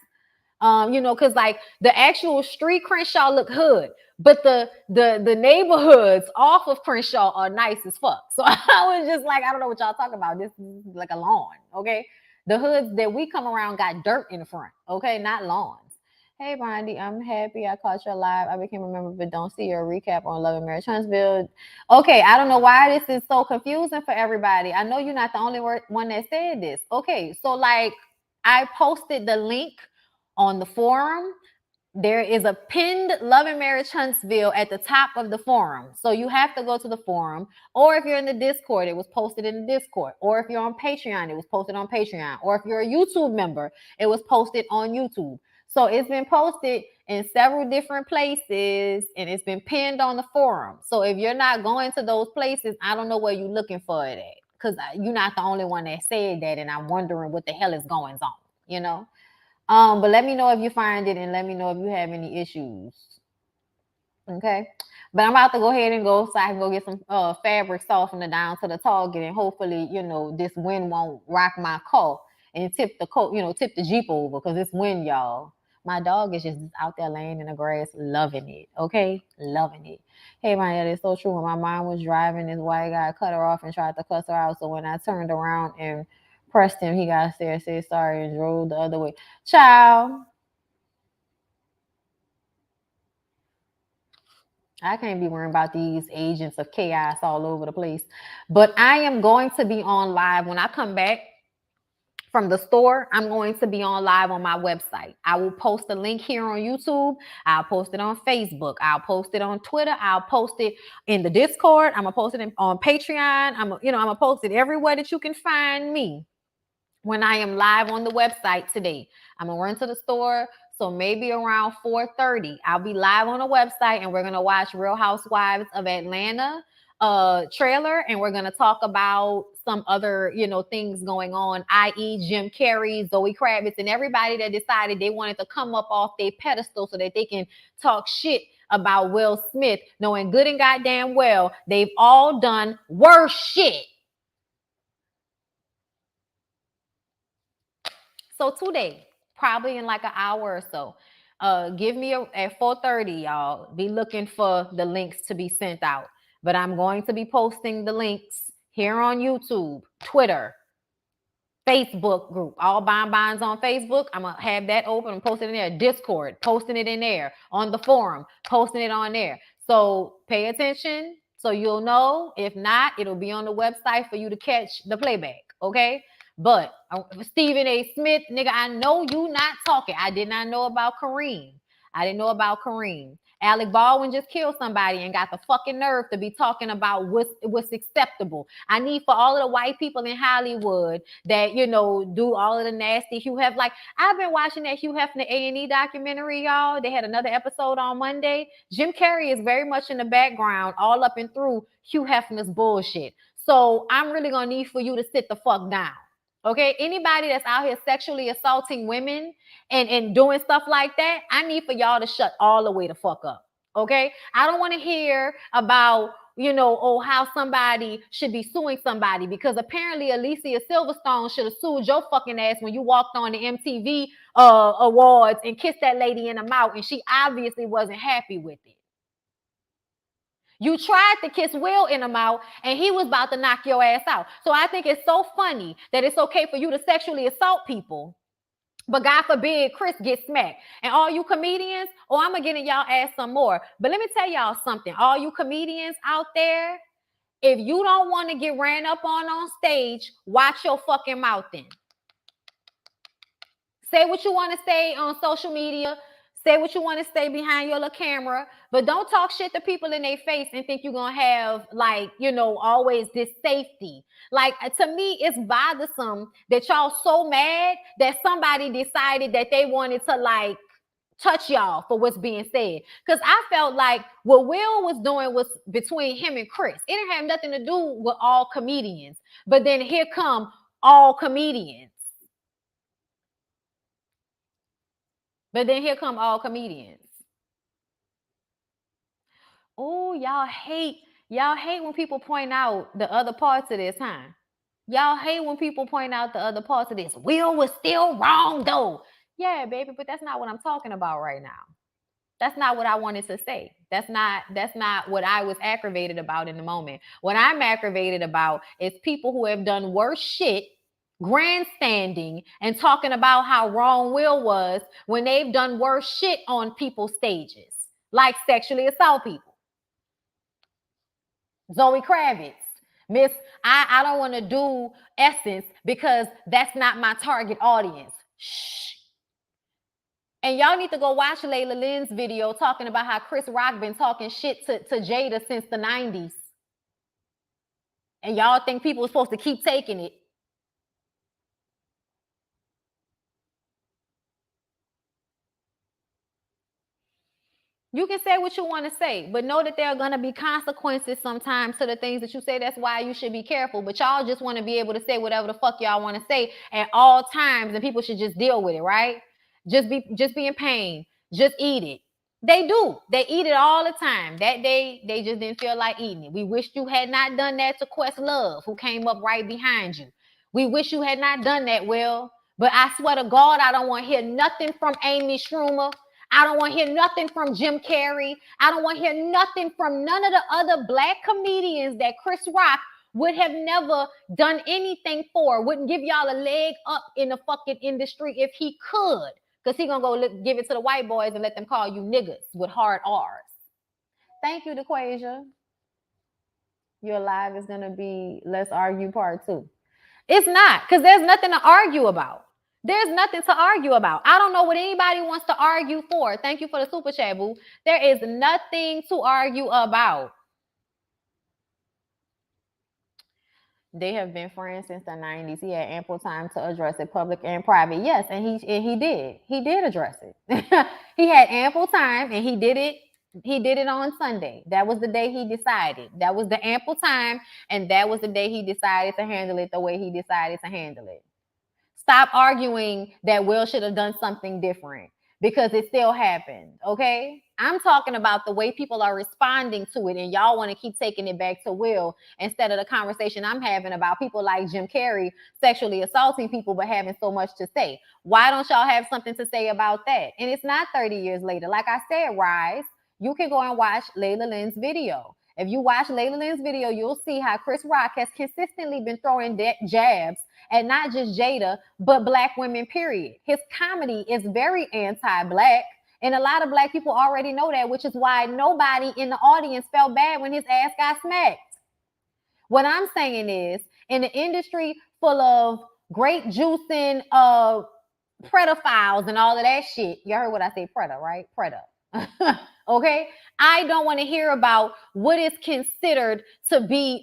You know, because like the actual street Crenshaw look hood, but the neighborhoods off of Crenshaw are nice as fuck. So I was just like, I don't know what y'all talking about. This is like a lawn, okay? The hoods that we come around got dirt in the front, okay? Not lawns. Hey, Bondy, I'm happy I caught you live. I became a member, but don't see your recap on Love and Marriage Huntsville. Okay, I don't know why this is so confusing for everybody. I know you're not the only one that said this. Okay, so like I posted the link on the forum. There is a pinned Love and Marriage Huntsville at the top of the forum. So you have to go to the forum. Or if you're in the Discord, it was posted in the Discord. Or if you're on Patreon, it was posted on Patreon. Or if you're a YouTube member, it was posted on YouTube. So it's been posted in several different places and it's been pinned on the forum. So if you're not going to those places, I don't know where you're looking for it at. Because you're not the only one that said that. And I'm wondering what the hell is going on, you know? But let me know if you find it and let me know if you have any issues. Okay. But I'm about to go ahead and go so I can go get some fabric softener down to the Target and hopefully, you know, this wind won't rock my car and tip the Jeep over because it's wind, y'all. My dog is just out there laying in the grass, loving it. Okay. Loving it. Hey, man, it's so true. When my mom was driving, this white guy cut her off and tried to cuss her out. So when I turned around and pressed him, he got there, said sorry, and drove the other way. Child. I can't be worrying about these agents of chaos all over the place. But I am going to be on live when I come back from the store. I'm going to be on live on my website. I will post a link here on YouTube. I'll post it on Facebook. I'll post it on Twitter. I'll post it in the Discord. I'm gonna post it on Patreon. I'm gonna post it everywhere that you can find me when I am live on the website today. I'm gonna run to the store. So maybe around 4:30, I'll be live on the website and we're gonna watch Real Housewives of Atlanta trailer, and we're gonna talk about some other things going on, i.e. Jim Carrey, Zoe Kravitz, and everybody that decided they wanted to come up off their pedestal so that they can talk shit about Will Smith, knowing good and goddamn well they've all done worse shit. So today, probably in like an hour or so, give me at 4:30, y'all. Be looking for the links to be sent out. But I'm going to be posting the links here on YouTube, Twitter, Facebook group, all bonbons on Facebook. I'm gonna have that open and posting it in there. Discord, posting it in there. On the forum, posting it on there. So pay attention so you'll know. If not, it'll be on the website for you to catch the playback. Okay. But Stephen A. Smith, nigga, I know you not talking. I did not know about Kareem. I didn't know about Kareem. Alec Baldwin just killed somebody and got the fucking nerve to be talking about what's acceptable. I need for all of the white people in Hollywood that do all of the nasty Hugh Hefner. Like, I've been watching that Hugh Hefner A&E documentary, y'all. They had another episode on Monday. Jim Carrey is very much in the background, all up and through Hugh Hefner's bullshit. So I'm really gonna need for you to sit the fuck down. Okay, anybody that's out here sexually assaulting women and doing stuff like that, I need for y'all to shut all the way the fuck up. Okay, I don't want to hear about how somebody should be suing somebody, because apparently Alicia Silverstone should have sued your fucking ass when you walked on the MTV awards and kissed that lady in the mouth, and she obviously wasn't happy with it. You tried to kiss Will in the mouth and he was about to knock your ass out. So I think it's so funny that it's okay for you to sexually assault people, but God forbid Chris gets smacked. And all you comedians, I'm going to get in y'all ass some more. But let me tell y'all something. All you comedians out there, if you don't want to get ran up on stage, watch your fucking mouth then. Say what you want to say on social media. Say what you want to say behind your little camera, but don't talk shit to people in their face and think you're going to have always this safety. Like, to me, it's bothersome that y'all so mad that somebody decided that they wanted to touch y'all for what's being said. Because I felt like what Will was doing was between him and Chris. It didn't have nothing to do with all comedians. But then here come all comedians. Oh, y'all hate when people point out the other parts of this, huh? Y'all hate when people point out the other parts of this. Will was still wrong though. Yeah, baby, but that's not what I'm talking about right now. That's not what I wanted to say. That's not what I was aggravated about in the moment. What I'm aggravated about is people who have done worse shit, grandstanding and talking about how wrong Will was when they've done worse shit on people's stages, like sexually assault people. Zoe Kravitz, Miss, I don't want to do Essence because that's not my target audience. Shh. And y'all need to go watch Layla Lynn's video talking about how Chris Rock been talking shit to Jada since the 90s. And y'all think people are supposed to keep taking it. You can say what you want to say, but know that there are going to be consequences sometimes to the things that you say. That's why you should be careful. But y'all just want to be able to say whatever the fuck y'all want to say at all times, and people should just deal with it, right? Just be in pain. Just eat it. They do. They eat it all the time. That day, they just didn't feel like eating it. We wish you had not done that to Questlove, who came up right behind you. We wish you had not done that, Will. But I swear to God, I don't want to hear nothing from Amy Schumer. I don't want to hear nothing from Jim Carrey. I don't want to hear nothing from none of the other black comedians that Chris Rock would have never done anything for, wouldn't give y'all a leg up in the fucking industry if he could. Because he going to go give it to the white boys and let them call you niggas with hard R's. Thank you, DeQuasia. Your live is gonna be Let's Argue Part 2. It's not, because there's nothing to argue about. There's nothing to argue about. I don't know what anybody wants to argue for. Thank you for the super chat, boo. There is nothing to argue about. They have been friends since the 90s. He had ample time to address it, public and private. Yes, and he did. He did address it. He had ample time, and he did it. He did it on Sunday. That was the day he decided. That was the ample time, and that was the day he decided to handle it the way he decided to handle it. Stop arguing that Will should have done something different, because it still happened, okay? I'm talking about the way people are responding to it, and y'all want to keep taking it back to Will instead of the conversation I'm having about people like Jim Carrey sexually assaulting people but having so much to say. Why don't y'all have something to say about that? And it's not 30 years later. Like I said, Rise, you can go and watch Layla Lynn's video. If you watch Layla Lynn's video, you'll see how Chris Rock has consistently been throwing jabs at not just Jada, but Black women, period. His comedy is very anti-Black, and a lot of Black people already know that, which is why nobody in the audience felt bad when his ass got smacked. What I'm saying is, in the industry full of great juicing, pedophiles and all of that shit, you heard what I say, preda, right? Preda. Okay, I don't want to hear about what is considered to be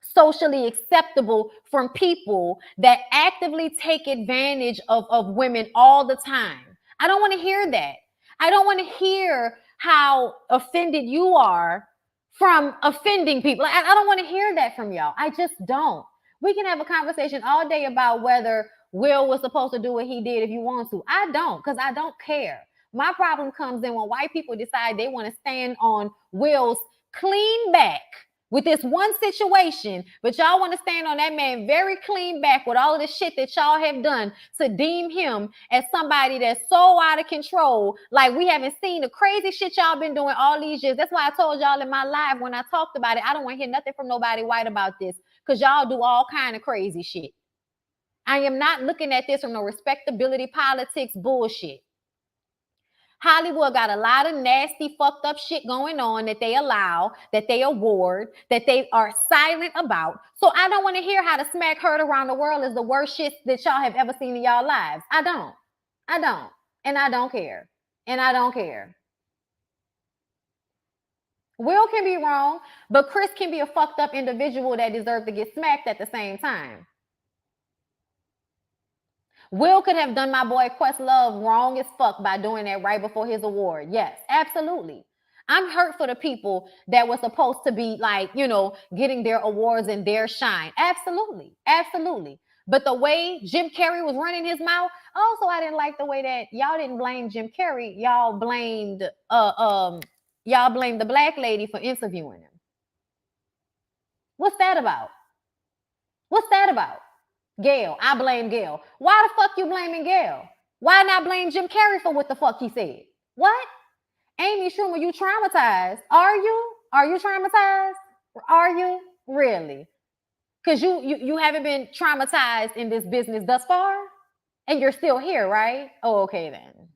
socially acceptable from people that actively take advantage of women all the time. I don't want to hear that. I don't want to hear how offended you are from offending people. I don't want to hear that from y'all. I just don't. We can have a conversation all day about whether Will was supposed to do what he did if you want to. I don't, because I don't care. My problem comes in when white people decide they want to stand on Will's clean back with this one situation, but y'all want to stand on that man very clean back with all of the shit that y'all have done to deem him as somebody that's so out of control. Like, we haven't seen the crazy shit y'all been doing all these years. That's why I told y'all in my live when I talked about it, I don't want to hear nothing from nobody white about this, because y'all do all kind of crazy shit. I am not looking at this from no respectability politics bullshit. Hollywood got a lot of nasty, fucked up shit going on that they allow, that they award, that they are silent about. So I don't want to hear how the smack heard around the world is the worst shit that y'all have ever seen in y'all lives. I don't. And I don't care. Will can be wrong, but Chris can be a fucked up individual that deserves to get smacked at the same time. Will could have done my boy Questlove wrong as fuck by doing that right before his award. Yes, absolutely. I'm hurt for the people that were supposed to be, like, you know, getting their awards and their shine. Absolutely. But the way Jim Carrey was running his mouth, also I didn't like the way that y'all didn't blame Jim Carrey. Y'all blamed the Black lady for interviewing him. What's that about? Gail, I blame Gail. Why the fuck you blaming Gail? Why not blame Jim Carrey for what the fuck he said? What? Amy Schumer, you traumatized? Are you? Are you traumatized? Are you? Really? Because you haven't been traumatized in this business thus far? And you're still here, right? Oh, okay then.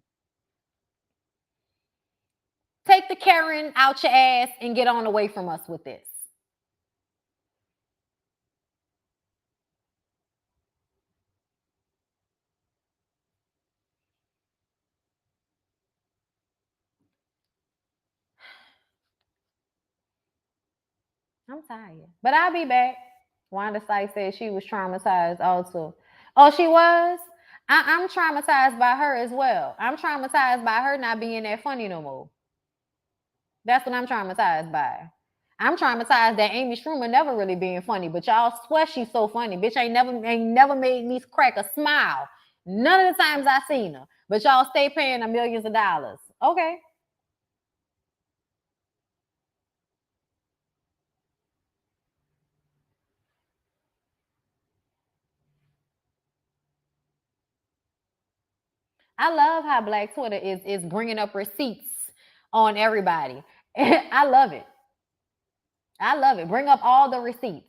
Take the Karen out your ass and get on away from us with this. I'm tired. But I'll be back. Wanda Sykes said she was traumatized also. Oh, she was? I'm traumatized by her as well. I'm traumatized by her not being that funny no more. That's what I'm traumatized by. I'm traumatized that Amy Schumer never really being funny, but y'all swear she's so funny. Bitch ain't never made me crack a smile. None of the times I seen her. But y'all stay paying her millions of dollars. Okay. I love how Black Twitter is bringing up receipts on everybody. I love it. Bring up all the receipts.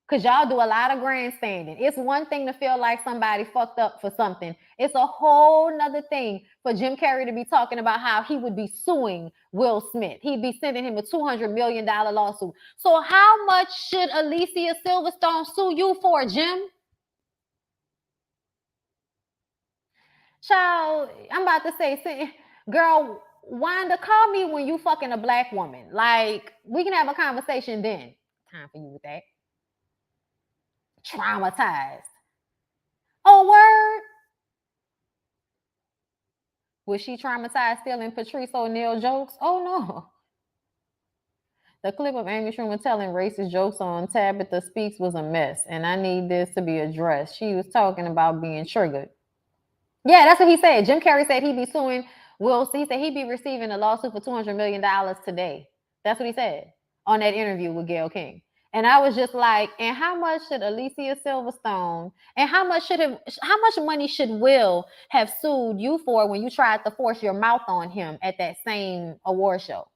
Because y'all do a lot of grandstanding. It's one thing to feel like somebody fucked up for something. It's a whole nother thing for Jim Carrey to be talking about how he would be suing Will Smith. He'd be sending him a $200 million lawsuit. So how much should Alicia Silverstone sue you for, Jim? Child, I'm about to say, girl, Wanda, call me when you fucking a black woman. Like, we can have a conversation then. Time for you with that. Traumatized. Oh, word. Was she traumatized stealing Patrice O'Neal jokes? Oh, no. The clip of Amy Schumer telling racist jokes on Tabitha Speaks was a mess, and I need this to be addressed. She was talking about being triggered. Yeah, that's what he said. Jim Carrey said he'd be suing Will. He said he'd be receiving a lawsuit for $200 million today. That's what he said on that interview with Gayle King. And I was just like, and how much should Alicia Silverstone and how much money should Will have sued you for when you tried to force your mouth on him at that same award show?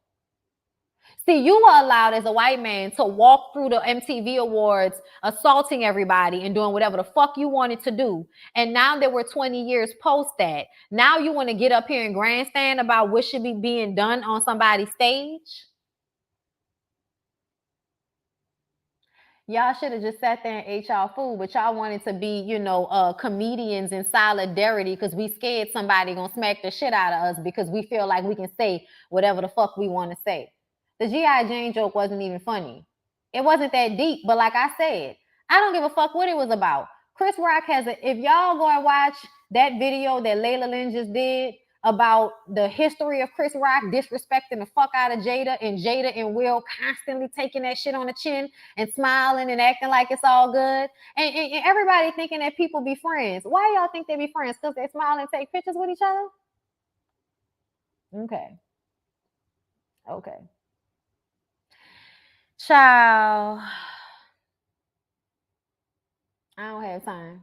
See, you were allowed as a white man to walk through the MTV Awards, assaulting everybody and doing whatever the fuck you wanted to do. And now that we're 20 years post that, now you want to get up here and grandstand about what should be being done on somebody's stage? Y'all should have just sat there and ate y'all food, but y'all wanted to be, comedians in solidarity because we scared somebody gonna smack the shit out of us because we feel like we can say whatever the fuck we want to say. The G.I. Jane joke wasn't even funny. It wasn't that deep, but like I said, I don't give a fuck what it was about. Chris Rock if y'all go and watch that video that Layla Lynn just did about the history of Chris Rock disrespecting the fuck out of Jada and Will constantly taking that shit on the chin and smiling and acting like it's all good. And everybody thinking that people be friends. Why y'all think they be friends? Because they smile and take pictures with each other? Okay. Child, I don't have time.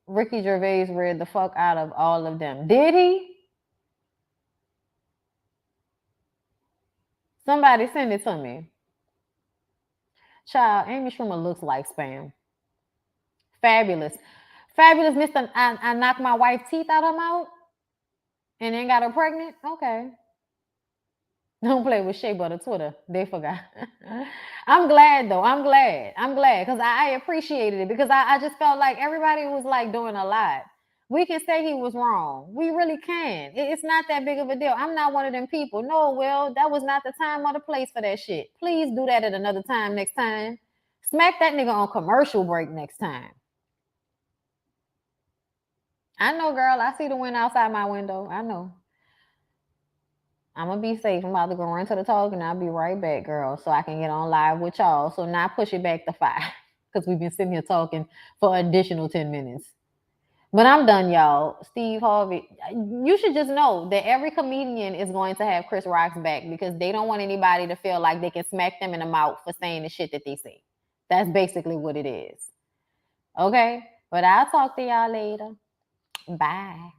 Ricky Gervais read the fuck out of all of them. Did he? Somebody send it to me. Child, Amy Schumer looks like spam. Fabulous. Fabulous, Mr. I knocked my wife's teeth out her mouth and then got her pregnant? Okay. Don't play with Shea Butter Twitter. They forgot. I'm glad though. I'm glad because I appreciated it because I just felt like everybody was like doing a lot. We can say he was wrong. We really can. It's not that big of a deal. I'm not one of them people. No, well, that was not the time or the place for that shit. Please do that at another time next time. Smack that nigga on commercial break next time. I know, girl. I see the wind outside my window. I know. I'm going to be safe. I'm about to go run to the talk and I'll be right back, girl, so I can get on live with y'all. So now push it back to 5 because we've been sitting here talking for an additional 10 minutes. But I'm done, y'all. Steve Harvey, you should just know that every comedian is going to have Chris Rock's back because they don't want anybody to feel like they can smack them in the mouth for saying the shit that they say. That's basically what it is. Okay? But I'll talk to y'all later. Bye.